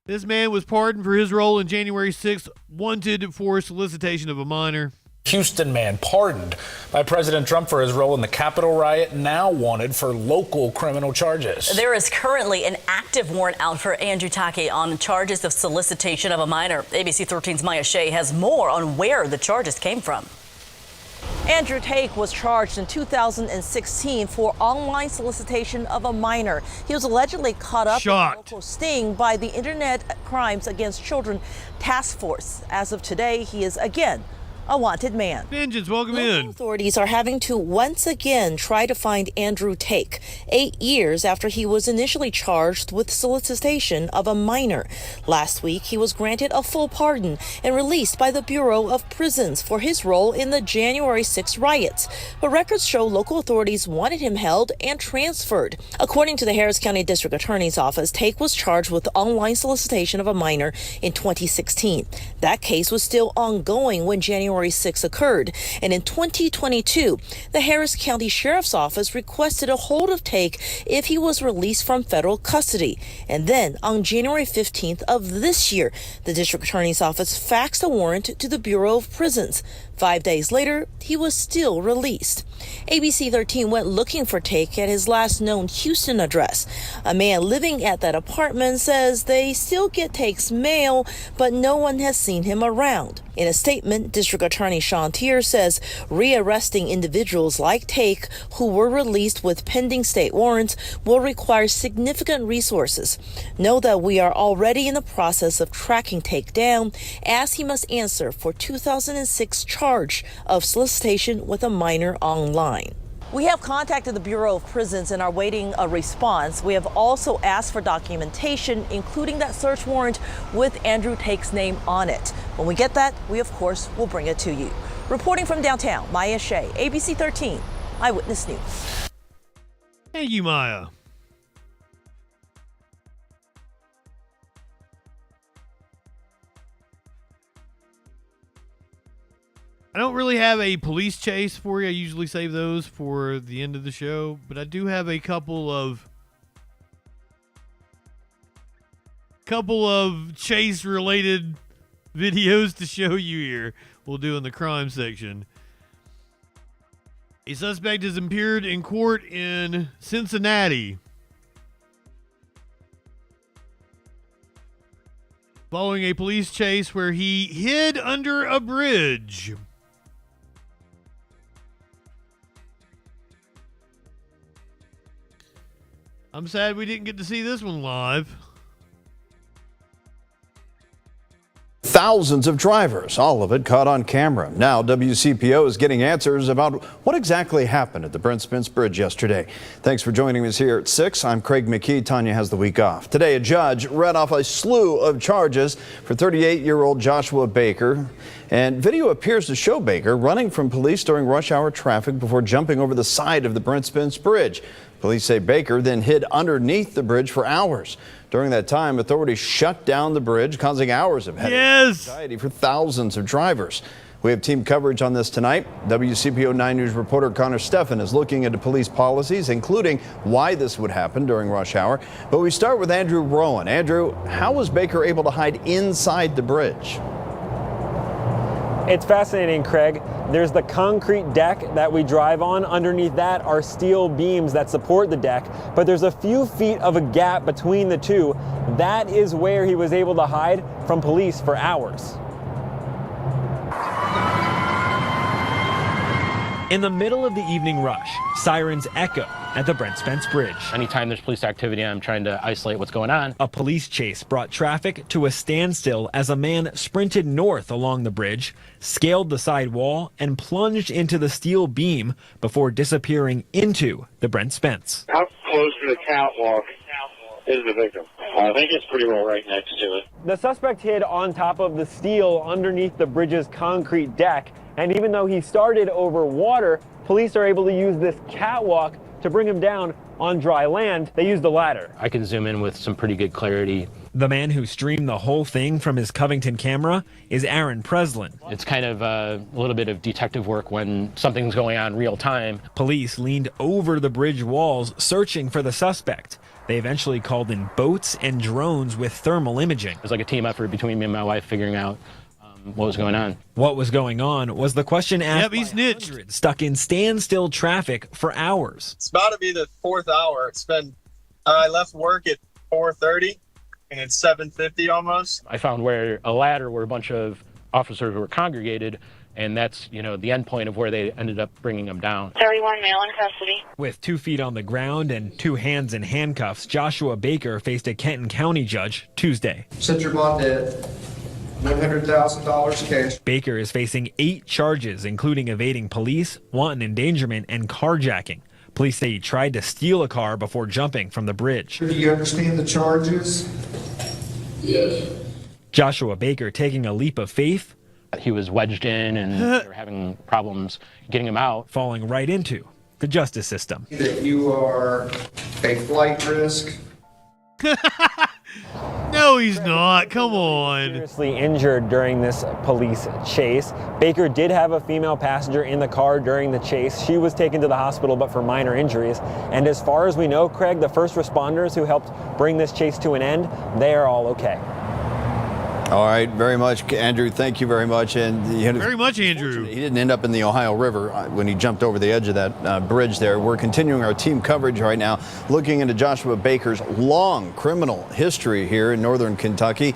This man was pardoned for his role in January 6th, wanted for solicitation of a minor. Houston man pardoned by President Trump for his role in the Capitol riot, now wanted for local criminal charges. There is currently an active warrant out for Andrew Take on charges of solicitation of a minor. ABC 13's Maya Shea has more on where the charges came from. Andrew Take was charged in 2016 for online solicitation of a minor. He was allegedly caught up in a local sting by the Internet Crimes Against Children Task Force. As of today, he is again a wanted man. Vengeance, welcome Local in. Authorities are having to once again try to find Andrew Take, 8 years after he was initially charged with solicitation of a minor. Last week, he was granted a full pardon and released by the Bureau of Prisons for his role in the January 6 riots. But records show local authorities wanted him held and transferred. According to the Harris County District Attorney's Office, Take was charged with online solicitation of a minor in 2016. That case was still ongoing when January 6 occurred, and in 2022, the Harris County Sheriff's Office requested a hold of Take if he was released from federal custody. And then on January 15th of this year, the District Attorney's Office faxed a warrant to the Bureau of Prisons. 5 days later, he was still released. ABC 13 went looking for Take at his last known Houston address. A man living at that apartment says they still get Take's mail, but no one has seen him around. In a statement, District Attorney Sean Thur says rearresting individuals like Take who were released with pending state warrants will require significant resources. Know that we are already in the process of tracking Take down, as he must answer for 2006 charge of solicitation with a minor online. We have contacted the Bureau of Prisons and are waiting a response. We have also asked for documentation, including that search warrant with Andrew Take's name on it. When we get that, we of course will bring it to you. Reporting from downtown, Maya Shea, ABC 13 Eyewitness News. Thank you, Maya. I don't really have a police chase for you. I usually save those for the end of the show, but I do have a couple of chase-related videos to show you here. We'll do in the crime section. A suspect has appeared in court in Cincinnati following a police chase where he hid under a bridge. I'm sad we didn't get to see this one live. Thousands of drivers, all of it caught on camera. Now WCPO is getting answers about what exactly happened at the Brent Spence Bridge yesterday. Thanks for joining us here at 6. I'm Craig McKee. Tanya has the week off. Today, a judge read off a slew of charges for 38-year-old Joshua Baker. And video appears to show Baker running from police during rush hour traffic before jumping over the side of the Brent Spence Bridge. Police say Baker then hid underneath the bridge for hours. During that time, authorities shut down the bridge, causing hours of headache and anxiety for thousands of drivers. We have team coverage on this tonight. WCPO 9 News reporter Connor Steffen is looking into police policies, including why this would happen during rush hour. But we start with Andrew Rowan. Andrew, how was Baker able to hide inside the bridge? It's fascinating, Craig. There's the concrete deck that we drive on. Underneath that are steel beams that support the deck, but there's a few feet of a gap between the two. That is where he was able to hide from police for hours. In the middle of the evening rush, sirens echo at the Brent Spence Bridge. Anytime there's police activity, I'm trying to isolate what's going on. A police chase brought traffic to a standstill as a man sprinted north along the bridge, scaled the side wall, and plunged into the steel beam before disappearing into the Brent Spence. How close to the catwalk is the victim? I think it's pretty well right next to it. The suspect hid on top of the steel underneath the bridge's concrete deck. And even though he started over water, police are able to use this catwalk to bring him down on dry land. They used a ladder. I can zoom in with some pretty good clarity. The man who streamed the whole thing from his Covington camera is Aaron Preslin. It's kind of a little bit of detective work when something's going on real time. Police leaned over the bridge walls searching for the suspect. They eventually called in boats and drones with thermal imaging. It was like a team effort between me and my wife figuring out what was going on. What was going on was the question asked by hundreds stuck in standstill traffic for hours. It's about to be the 4th hour. It's been, I left work at 4:30 and it's 7:50 almost. I found where a ladder where a bunch of officers were congregated, and that's, you know, the end point of where they ended up bringing him down. 31 male in custody. With 2 feet on the ground and 2 hands in handcuffs, Joshua Baker faced a Kenton County judge Tuesday. Set your bond at $100,000 cash. Baker is facing 8 charges, including evading police, wanton endangerment, and carjacking. Police say he tried to steal a car before jumping from the bridge. Do you understand the charges? Yes. Joshua Baker taking a leap of faith. He was wedged in and they were having problems getting him out. Falling right into the justice system. That you are a flight risk. No, he's not. Come on. Seriously injured during this police chase. Baker did have a female passenger in the car during the chase. She was taken to the hospital, but for minor injuries. And as far as we know, Craig, the first responders who helped bring this chase to an end, they are all okay. All right, very much, Andrew. Thank you very much. And very much, Andrew. He didn't end up in the Ohio River when he jumped over the edge of that bridge there. We're continuing our team coverage right now, looking into Joshua Baker's long criminal history here in northern Kentucky.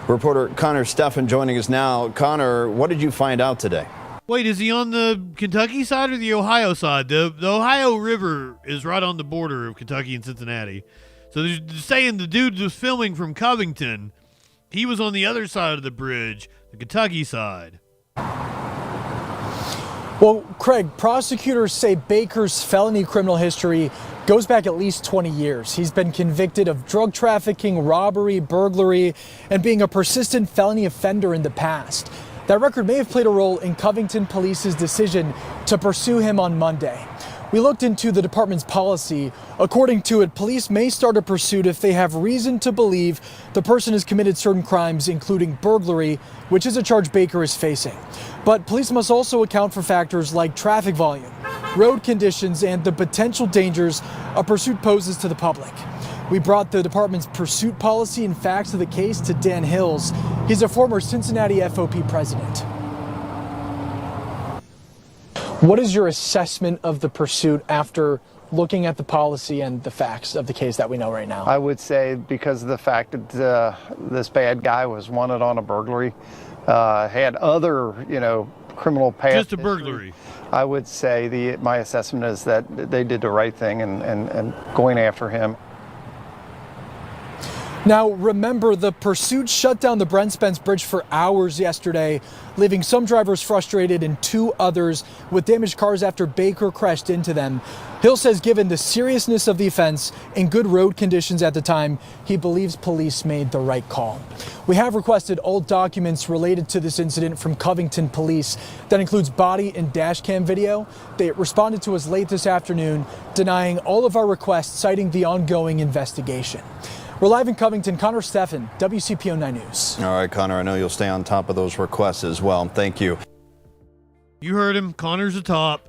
Reporter Connor Steffen joining us now. Connor, what did you find out today? Wait, is he on the Kentucky side or the Ohio side? The Ohio River is right on the border of Kentucky and Cincinnati. So they're saying the dude was filming from Covington. He was on the other side of the bridge, the Kentucky side. Well, Craig, prosecutors say Baker's felony criminal history goes back at least 20 years. He's been convicted of drug trafficking, robbery, burglary, and being a persistent felony offender in the past. That record may have played a role in Covington Police's decision to pursue him on Monday. We looked into the department's policy. According to it, police may start a pursuit if they have reason to believe the person has committed certain crimes, including burglary, which is a charge Baker is facing. But police must also account for factors like traffic volume, road conditions, and the potential dangers a pursuit poses to the public. We brought the department's pursuit policy and facts of the case to Dan Hills. He's a former Cincinnati FOP president. What is your assessment of the pursuit after looking at the policy and the facts of the case that we know right now? I would say because of the fact that this bad guy was wanted on a burglary, had other, criminal past. Just a burglary. I would say my assessment is that they did the right thing and going after him. Now, remember, the pursuit shut down the Brent Spence Bridge for hours yesterday, leaving some drivers frustrated and 2 others with damaged cars after Baker crashed into them. Hill says given the seriousness of the offense and good road conditions at the time, he believes police made the right call. We have requested all documents related to this incident from Covington Police. That includes body and dash cam video. They responded to us late this afternoon, denying all of our requests, citing the ongoing investigation. We're live in Covington. Connor Steffen, WCPO 9 News. All right, Connor, I know you'll stay on top of those requests as well. Thank you. You heard him. Connor's the top.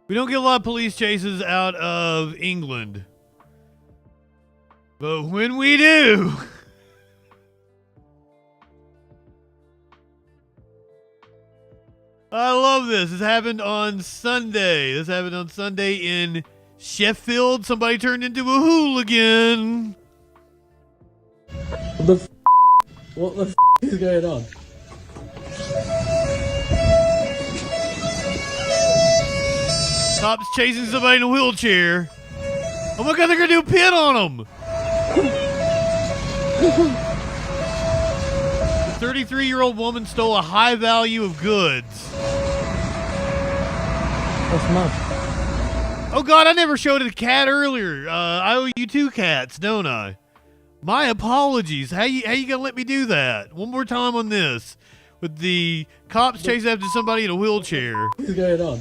We don't get a lot of police chases out of England. But when we do... I love this. This happened on Sunday. In Sheffield. Somebody turned into a hooligan. What the is going on? Cops chasing somebody in a wheelchair. Oh my God, they're going to do a pin on them. The 33-year-old woman stole a high value of goods. That's mad. Oh God, I never showed a cat earlier. I owe you 2 cats, don't I? My apologies. How you gonna let me do that? One more time on this. With the cops chasing after somebody in a wheelchair. What is going on?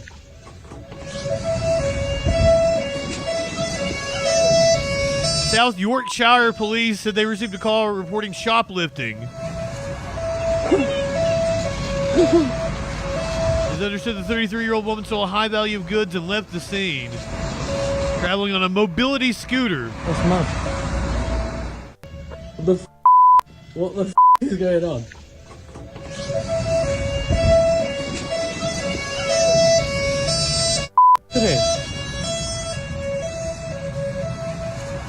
South Yorkshire police said they received a call reporting shoplifting. It's understood the 33-year-old woman stole a high value of goods and left the scene. Traveling on a mobility scooter. That's mad. What the is going on?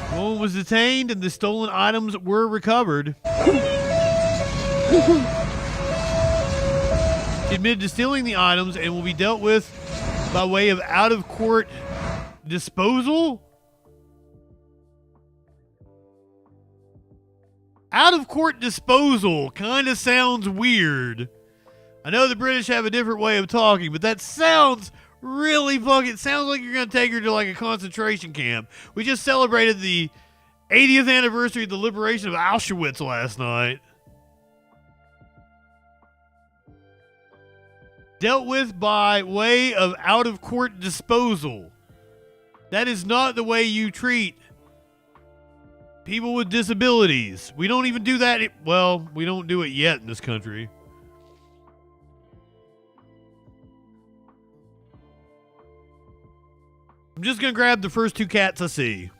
The woman was detained and the stolen items were recovered. She admitted to stealing the items and will be dealt with by way of out-of-court disposal? Out-of-court disposal kind of sounds weird. I know the British have a different way of talking, but that sounds really fucking... sounds like you're going to take her to like a concentration camp. We just celebrated the 80th anniversary of the liberation of Auschwitz last night. Dealt with by way of out-of-court disposal. That is not the way you treat people with disabilities. We don't even do that. Well, we don't do it yet in this country. I'm just going to grab the first two cats I see.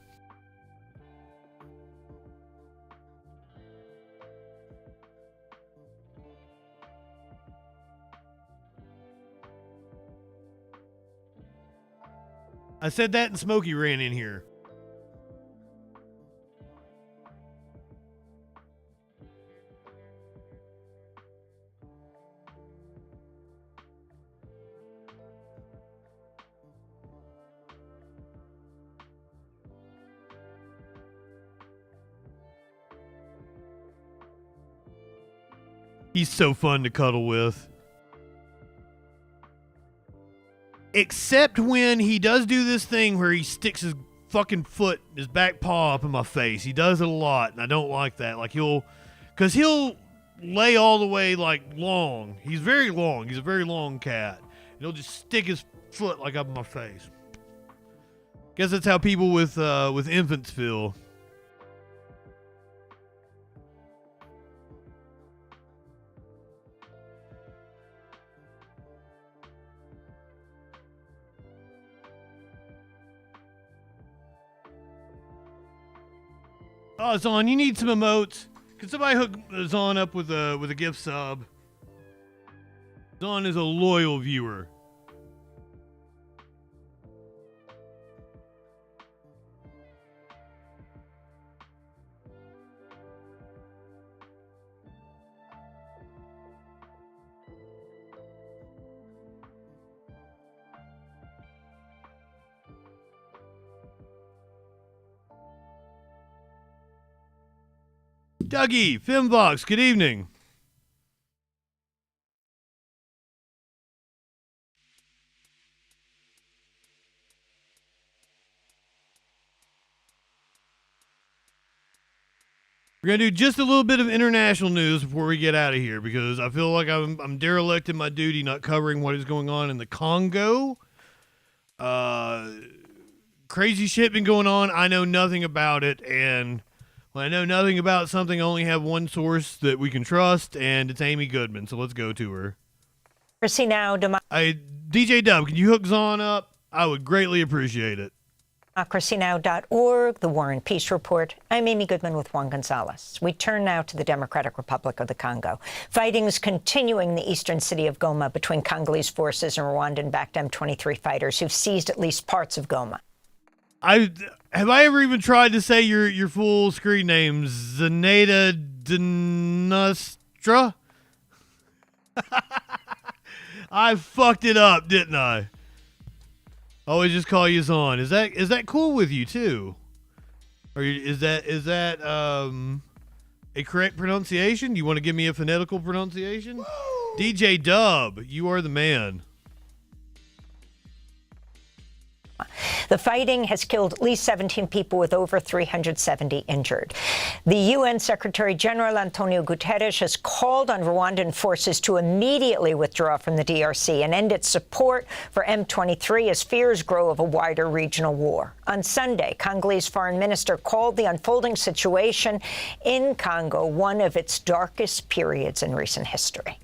I said that and Smokey ran in here. He's so fun to cuddle with. Except when he does do this thing where he sticks his fucking foot, his back paw up in my face. He does it a lot, and I don't like that. Like he'll lay all the way like long. He's very long. He's a very long cat. And he'll just stick his foot like up in my face. Guess that's how people with infants feel. Oh, Zon, you need some emotes. Can somebody hook Zon up with a gift sub? Zon is a loyal viewer. Dougie, Femvox, good evening. We're going to do just a little bit of international news before we get out of here because I feel like I'm derelict in my duty not covering what is going on in the Congo. Crazy shit been going on. I know nothing about it, and when I know nothing about something, I only have one source that we can trust, and it's Amy Goodman, so let's go to her. DJ Dub, can you hook Zon up? I would greatly appreciate it. DemocracyNow.org, The War and Peace Report. I'm Amy Goodman with Juan Gonzalez. We turn now to the Democratic Republic of the Congo. Fighting is continuing in the eastern city of Goma between Congolese forces and Rwandan-backed M23 fighters who've seized at least parts of Goma. Have I ever even tried to say your full screen name? Zaneta Dinustra? I fucked it up, didn't I? Always just call you Zon. Is that cool with you too? Or is that a correct pronunciation? Do you want to give me a phonetical pronunciation? Woo! DJ Dub, you are the man. The fighting has killed at least 17 people with over 370 injured. The UN Secretary General Antonio Guterres has called on Rwandan forces to immediately withdraw from the DRC and end its support for M23 as fears grow of a wider regional war. On Sunday, Congolese Foreign Minister called the unfolding situation in Congo one of its darkest periods in recent history.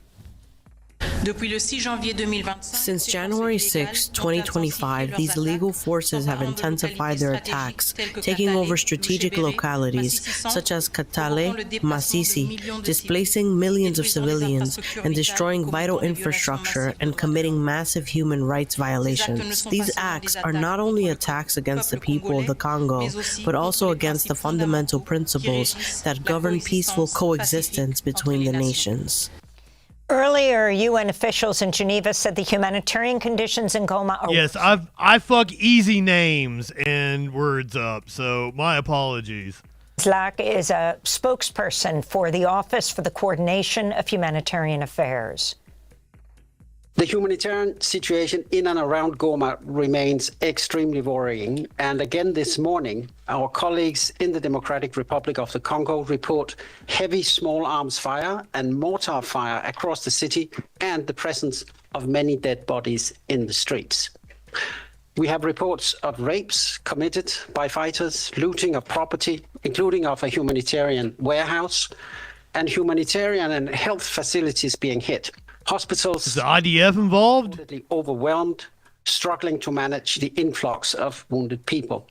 Since January 6, 2025, these illegal forces have intensified their attacks, taking over strategic localities such as Katale, Masisi, displacing millions of civilians and destroying vital infrastructure and committing massive human rights violations. These acts are not only attacks against the people of the Congo, but also against the fundamental principles that govern peaceful coexistence between the nations. Earlier, UN officials in Geneva said the humanitarian conditions in Goma are... Yes, I fuck easy names and words up, so my apologies. Zlak is a spokesperson for the Office for the Coordination of Humanitarian Affairs. The humanitarian situation in and around Goma remains extremely worrying. And again this morning, our colleagues in the Democratic Republic of the Congo report heavy small arms fire and mortar fire across the city and the presence of many dead bodies in the streets. We have reports of rapes committed by fighters, looting of property, including of a humanitarian warehouse, and humanitarian and health facilities being hit. Hospitals is the IDF involved? Overwhelmed, struggling to manage the influx of wounded people.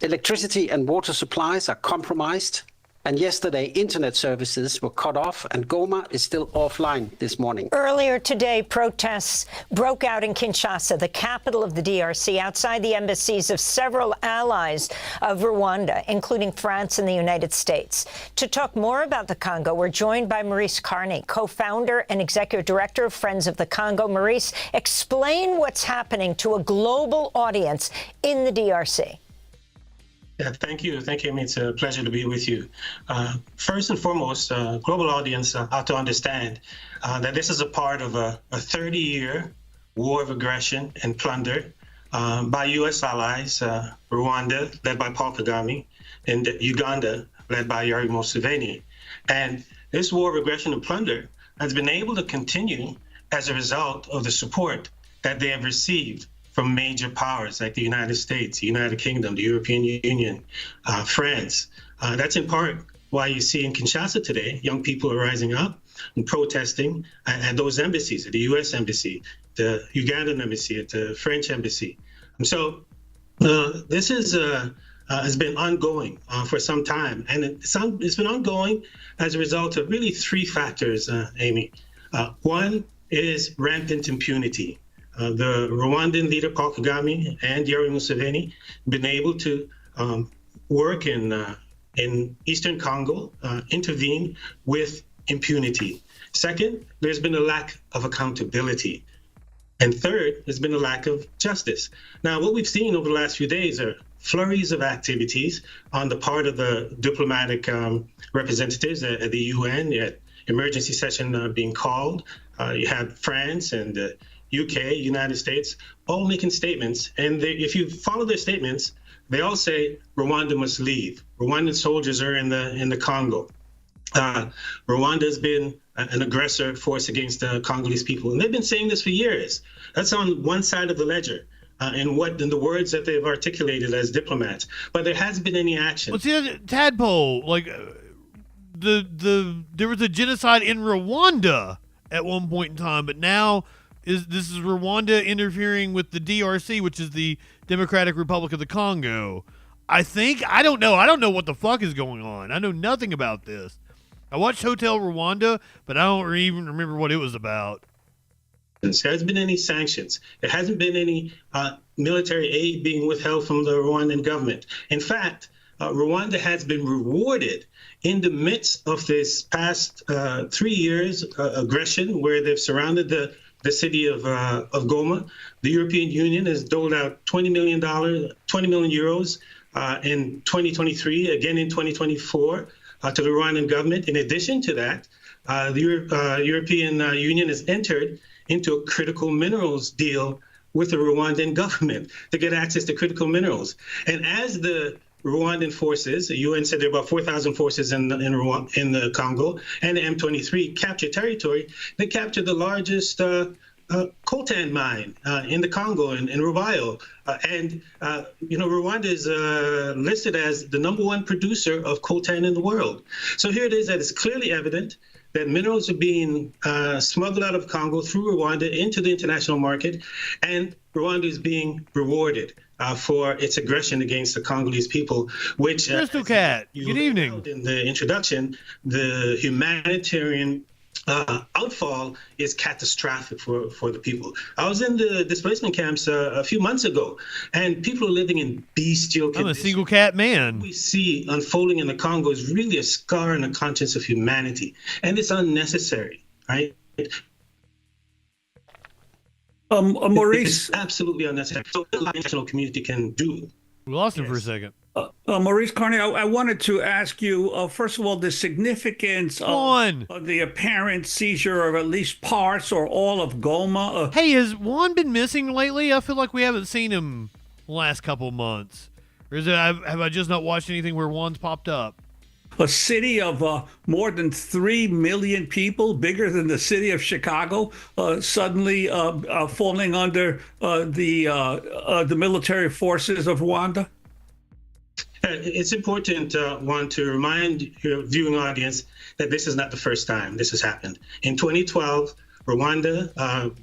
Electricity and water supplies are compromised, and yesterday internet services were cut off, and Goma is still offline this morning. Earlier today, protests broke out in Kinshasa, the capital of the DRC, outside the embassies of several allies of Rwanda, including France and the United States. To talk more about the Congo, we're joined by Maurice Carney, co-founder and executive director of Friends of the Congo. Maurice, explain what's happening to a global audience in the DRC. Yeah, thank you. Thank you, Amy. It's a pleasure to be with you. First and foremost, global audience ought to understand that this is a part of a 30-year war of aggression and plunder by U.S. allies, Rwanda, led by Paul Kagame, and Uganda, led by Yoweri Museveni. And this war of aggression and plunder has been able to continue as a result of the support that they have received from major powers like the United States, the United Kingdom, the European Union, France. That's in part why you see in Kinshasa today, young people are rising up and protesting at those embassies, at the U.S. Embassy, the Ugandan Embassy, at the French Embassy. And so this has been ongoing for some time. And it's been ongoing as a result of really three factors, Amy. One is rampant impunity. The Rwandan leader, Paul Kagame, and Yoweri Museveni been able to work in Eastern Congo, intervene with impunity. Second, there's been a lack of accountability. And third, there's been a lack of justice. Now, what we've seen over the last few days are flurries of activities on the part of the diplomatic representatives at the UN, emergency session being called. You have France and the UK, United States, all making statements. And if you follow their statements, they all say Rwanda must leave. Rwandan soldiers are in the Congo. Rwanda has been an aggressor force against the Congolese people. And they've been saying this for years. That's on one side of the ledger. In the words that they've articulated as diplomats. But there hasn't been any action. Well, see, Tadpole, like, there was a genocide in Rwanda at one point in time, but now this is Rwanda interfering with the DRC, which is the Democratic Republic of the Congo. I don't know what the fuck is going on. I know nothing about this. I watched Hotel Rwanda, but I don't even remember what it was about. There hasn't been any sanctions. There hasn't been any military aid being withheld from the Rwandan government. In fact, Rwanda has been rewarded in the midst of this past 3 years aggression, where they've surrounded the city of Goma. The European Union has doled out $20 million euros in 2023, again in 2024, to the Rwandan government. In addition to that, the European Union has entered into a critical minerals deal with the Rwandan government to get access to critical minerals. And as the Rwandan forces, the UN said there are about 4,000 forces in the Congo, and the M23 capture territory, they captured the largest coltan mine in the Congo, in Rubayo. Rwanda is listed as the #1 producer of coltan in the world. So here it is that it's clearly evident that minerals are being smuggled out of Congo through Rwanda into the international market, and Rwanda is being rewarded for its aggression against the Congolese people, which Crystal Cat, good evening. In the introduction, the humanitarian outfall is catastrophic for the people. I was in the displacement camps a few months ago, and people are living in bestial conditions. I'm a single cat man. What we see unfolding in the Congo is really a scar on the conscience of humanity, and it's unnecessary, right? Maurice, it's absolutely unnecessary. So the international community can do. We lost him for a second. Maurice Carney, I wanted to ask you, first of all, the significance of the apparent seizure of at least parts or all of Goma. Hey, has Juan been missing lately? I feel like we haven't seen him the last couple months. Or is it, have I just not watched anything where Juan's popped up? A city of more than 3 million people, bigger than the city of Chicago, suddenly falling under the military forces of Rwanda? It's important, Juan, to remind your viewing audience that this is not the first time this has happened. In 2012, Rwanda,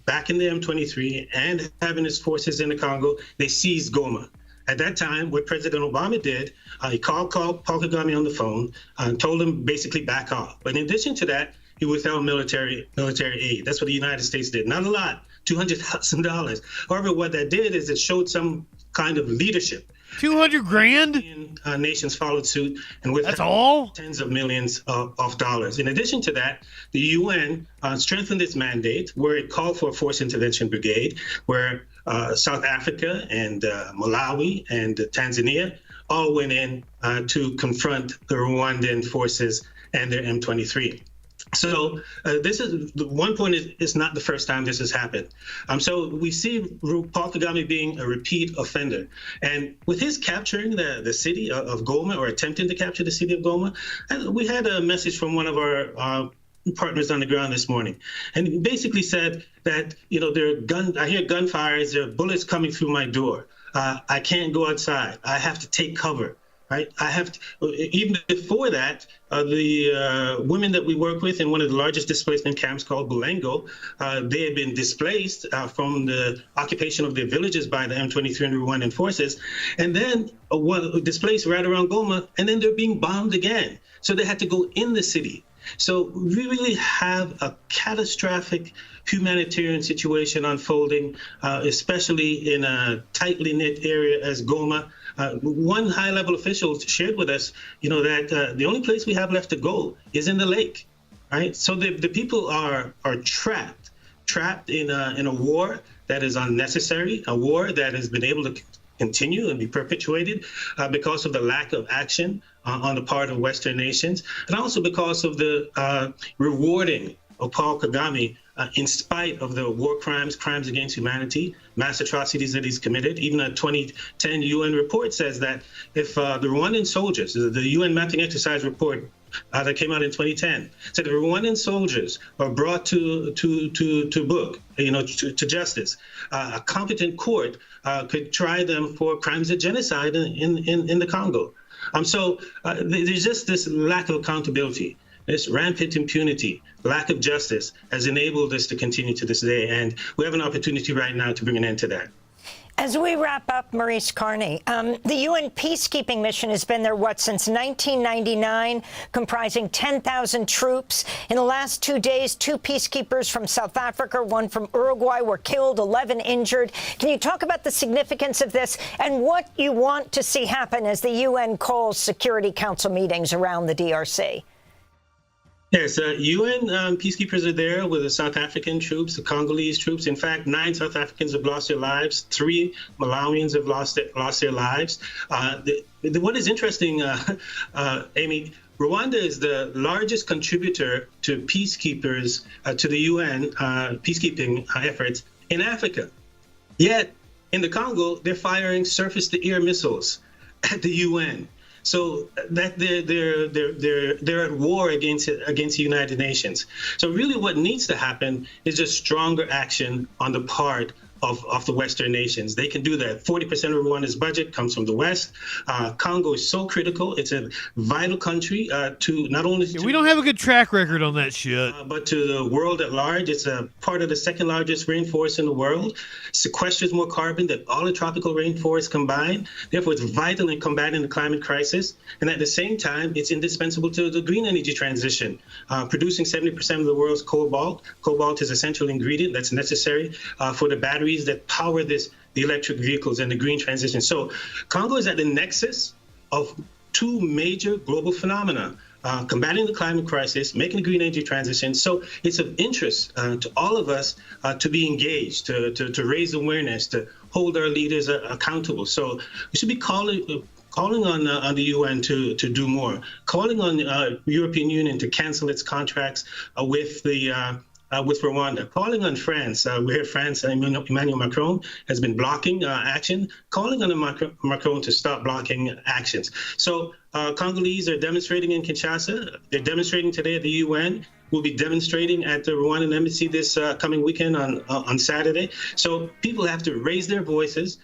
back in the M23 and having its forces in the Congo, they seized Goma. At that time, what President Obama did, he called Paul Kagame on the phone and told him basically back off. But in addition to that, he withheld military aid. That's what the United States did. Not a lot, $200,000. However, what that did is it showed some kind of leadership. 200 grand? Nations followed suit, and with that's all tens of millions of dollars. In addition to that, the UN strengthened its mandate, where it called for a force intervention brigade, where South Africa and Malawi and Tanzania all went in to confront the Rwandan forces and their M23. So this is the one point. It's not the first time this has happened. So we see Paul Kagame being a repeat offender, and with his capturing the city of Goma, or attempting to capture the city of Goma, we had a message from one of our partners on the ground this morning, and he basically said that, you know, I hear gunfires, there are bullets coming through my door. I can't go outside. I have to take cover. Right. I have to, even before that, the women that we work with in one of the largest displacement camps called Bulengo, they had been displaced from the occupation of their villages by the M23 and Rwandan forces, and then displaced right around Goma, and then they're being bombed again. So they had to go in the city. So we really have a catastrophic humanitarian situation unfolding, especially in a tightly knit area as Goma. One high-level official shared with us, you know, that the only place we have left to go is in the lake, right? So the people are trapped in a war that is unnecessary, a war that has been able to continue and be perpetuated because of the lack of action on the part of Western nations, and also because of the rewarding of Paul Kagame in spite of the war crimes against humanity, mass atrocities that he's committed. Even a 2010 UN report says that if the Rwandan soldiers, the UN mapping exercise report that came out in 2010, said the Rwandan soldiers are brought to book, you know, to justice, a competent court could try them for crimes of genocide in the Congo. So there's just this lack of accountability. This rampant impunity, lack of justice has enabled this to continue to this day. And we have an opportunity right now to bring an end to that. As we wrap up, Maurice Carney, the UN peacekeeping mission has been there, since 1999, comprising 10,000 troops. In the last 2 days, 2 peacekeepers from South Africa, 1 from Uruguay, were killed, 11 injured. Can you talk about the significance of this and what you want to see happen as the UN calls Security Council meetings around the DRC? Yes, UN peacekeepers are there with the South African troops, the Congolese troops. In fact, 9 South Africans have lost their lives. 3 Malawians have lost their lives. What is interesting, Amy, Rwanda is the largest contributor to peacekeepers, to the UN peacekeeping efforts in Africa. Yet, in the Congo, they're firing surface-to-air missiles at the UN. So that they're at war against the United Nations. So really what needs to happen is just stronger action on the part of the Western nations. They can do that. 40% of Rwanda's budget comes from the West. Congo is so critical. It's a vital country to not only... we don't have a good track record on that shit. But to the world at large. It's a part of the second largest rainforest in the world. Sequesters more carbon than all the tropical rainforests combined. Therefore, it's vital in combating the climate crisis. And at the same time, it's indispensable to the green energy transition, producing 70% of the world's cobalt. Cobalt is an essential ingredient that's necessary for the batteries that power the electric vehicles and the green transition. So Congo is at the nexus of 2 major global phenomena. combating the climate crisis, making the green energy transition. So it's of interest to all of us to be engaged, to raise awareness, to hold our leaders accountable. So we should be calling on the UN to do more, calling on European Union to cancel its contracts with Rwanda, calling on France. We heard France, Emmanuel Macron has been blocking action, calling on Macron to stop blocking actions. So Congolese are demonstrating in Kinshasa. They're demonstrating today at the UN. We'll be demonstrating at the Rwandan embassy this coming weekend on Saturday. So people have to raise their voices,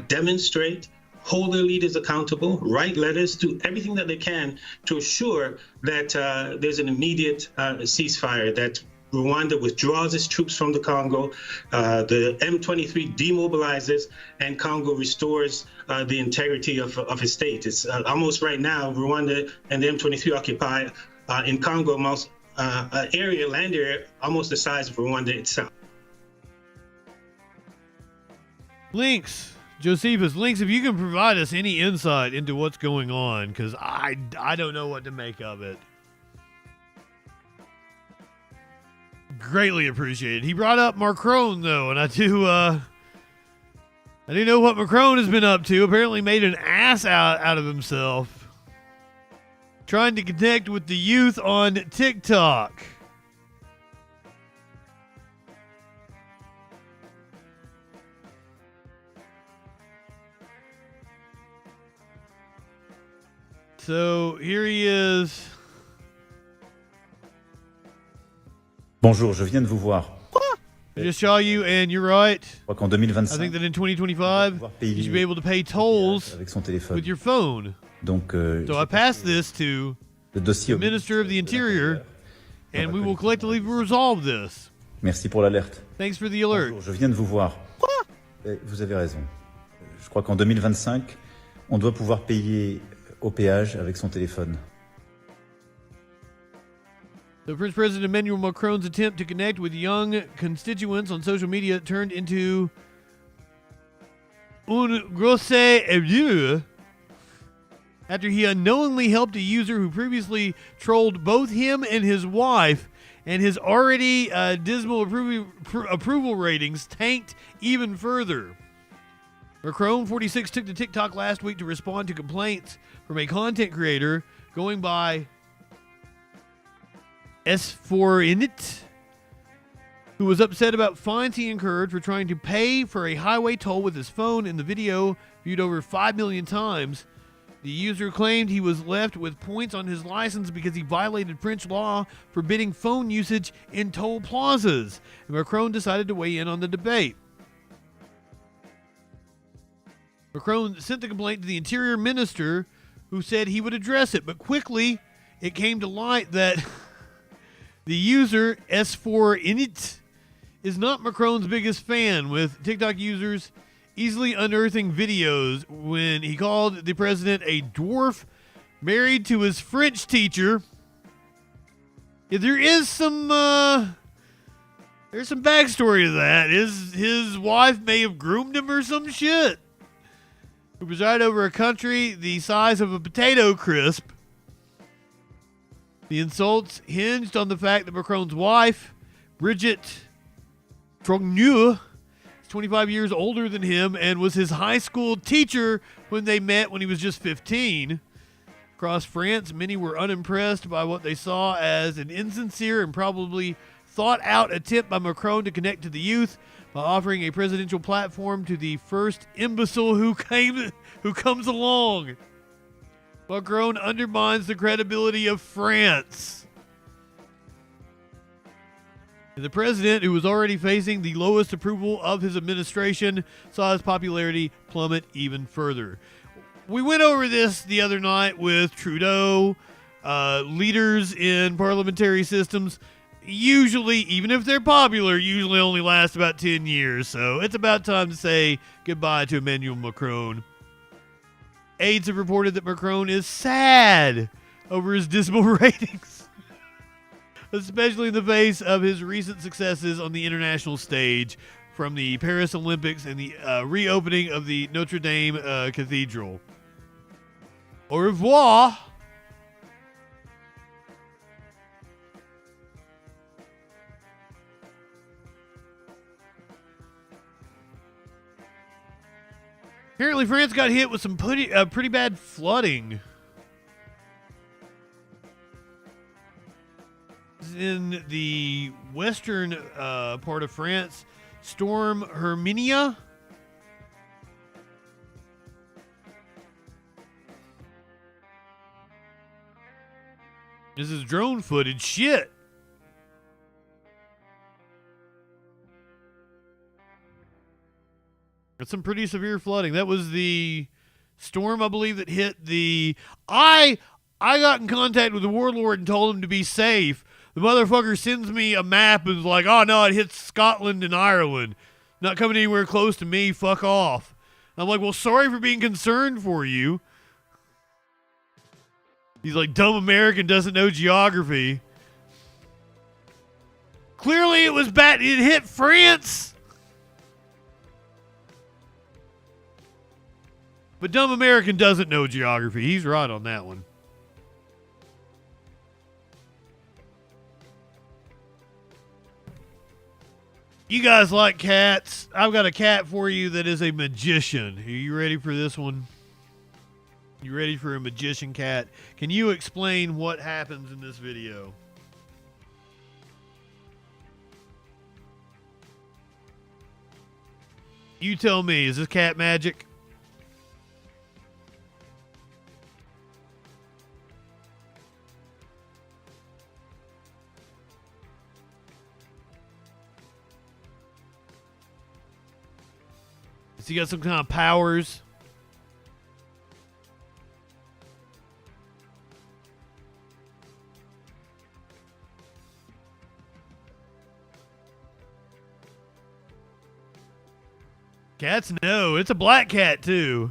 demonstrate, hold their leaders accountable, write letters, do everything that they can to assure that there's an immediate ceasefire, that Rwanda withdraws its troops from the Congo, the M23 demobilizes, and Congo restores the integrity of its state. It's almost right now, Rwanda and the M23 occupy in Congo most land area almost the size of Rwanda itself. Links. Josephus, Links, if you can provide us any insight into what's going on, because I don't know what to make of it. Greatly appreciated. He brought up Macron, though, and I do know what Macron has been up to. Apparently made an ass out of himself trying to connect with the youth on TikTok. So here he is. Bonjour, je viens de vous voir. I just saw you, and you're right. Je crois qu'en 2025, I think that in 2025, you should be able to pay tolls avec son téléphone. with your phone. Donc, So I passed this to the Minister of the Interior, and we will collectively resolve this. Merci pour l'alerte. Thanks for the alert. Bonjour, je viens de vous voir. Vous avez raison. Je crois qu'en 2025, on doit pouvoir payer au péage avec son téléphone. The French President Emmanuel Macron's attempt to connect with young constituents on social media turned into une grosse erreur after he unknowingly helped a user who previously trolled both him and his wife, and his already dismal approval ratings tanked even further. Macron, 46, took to TikTok last week to respond to complaints from a content creator going by S4 who was upset about fines he incurred for trying to pay for a highway toll with his phone. In the video, viewed over 5 million times, the user claimed he was left with points on his license because he violated French law forbidding phone usage in toll plazas. And Macron decided to weigh in on the debate. Macron sent the complaint to the Interior Minister, who said he would address it, but quickly it came to light that the user, S4 is not Macron's biggest fan, with TikTok users easily unearthing videos when he called the president a dwarf married to his French teacher. Yeah, there's some backstory to that. His wife may have groomed him or some shit. Who preside over a country the size of a potato crisp. The insults hinged on the fact that Macron's wife, Brigitte Trogneux, is 25 years older than him and was his high school teacher when they met when he was just 15. Across France, many were unimpressed by what they saw as an insincere and probably thought-out attempt by Macron to connect to the youth by offering a presidential platform to the first imbecile who comes along. Macron undermines the credibility of France. And the president, who was already facing the lowest approval of his administration, saw his popularity plummet even further. We went over this the other night with Trudeau. Leaders in parliamentary systems, usually, even if they're popular, usually only last about 10 years. So it's about time to say goodbye to Emmanuel Macron. Aides have reported that Macron is sad over his dismal ratings, especially in the face of his recent successes on the international stage, from the Paris Olympics and the reopening of the Notre Dame Cathedral. Au revoir. Apparently, France got hit with some pretty bad flooding. In the western part of France, Storm Herminia. This is drone footage. Shit. That's some pretty severe flooding. That was the storm, I believe, that hit the... I got in contact with the warlord and told him to be safe. The motherfucker sends me a map and is like, oh, no, it hits Scotland and Ireland. Not coming anywhere close to me. Fuck off. I'm like, well, sorry for being concerned for you. He's like, dumb American doesn't know geography. Clearly it was bad. It hit France. But dumb American doesn't know geography. He's right on that one. You guys like cats? I've got a cat for you that is a magician. Are you ready for this one? You ready for a magician cat? Can you explain what happens in this video? You tell me. Is this cat magic? Has he got some kind of powers? Cats, no. It's a black cat, too.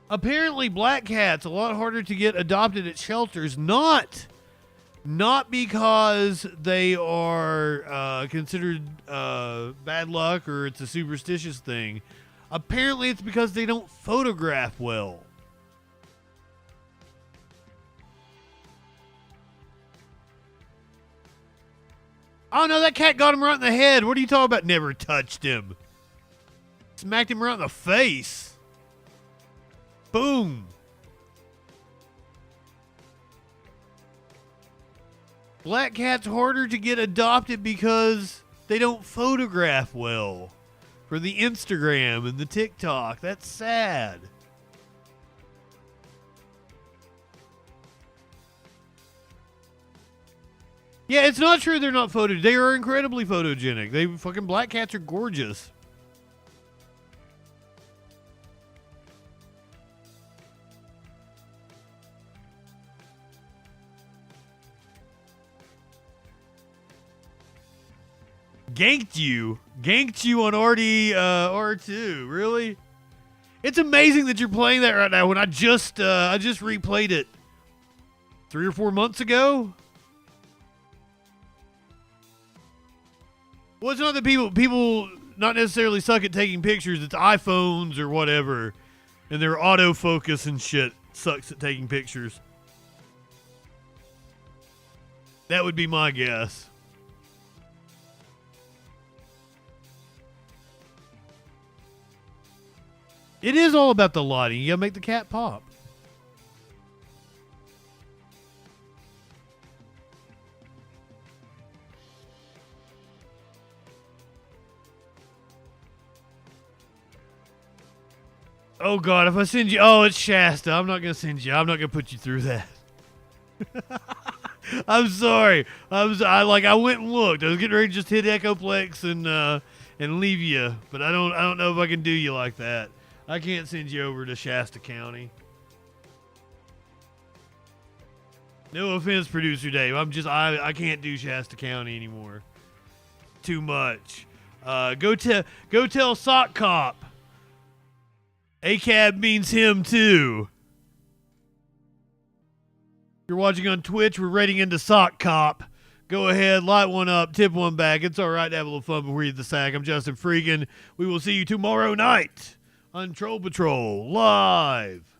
Apparently, black cats a lot harder to get adopted at shelters. Not because they are considered bad luck or it's a superstitious thing. Apparently, it's because they don't photograph well. Oh, no, that cat got him right in the head. What are you talking about? Never touched him. Smacked him right in the face. Boom. Black cats harder to get adopted because they don't photograph well for the Instagram and the TikTok. That's sad. Yeah, it's not true they're not photogenic. They are incredibly photogenic. Fucking black cats are gorgeous. Ganked you on R2. Really? It's amazing that you're playing that right now when I just replayed it 3 or 4 months ago. Well, it's not that people not necessarily suck at taking pictures. It's iPhones or whatever, and their autofocus and shit sucks at taking pictures. That would be my guess. It is all about the lighting. You gotta make the cat pop. Oh God, if I send you, oh, it's Shasta. I'm not gonna send you. I'm not gonna put you through that. I'm sorry. I went and looked. I was getting ready to just hit Echoplex and leave you, but I don't know if I can do you like that. I can't send you over to Shasta County. No offense, Producer Dave. I can't do Shasta County anymore. Too much. Go tell Sock Cop. ACAB means him too. If you're watching on Twitch, we're raiding into Sock Cop. Go ahead, light one up, tip one back. It's all right to have a little fun before you hit the sack. I'm JustinFREAKIN. We will see you tomorrow night on Troll Patrol Live.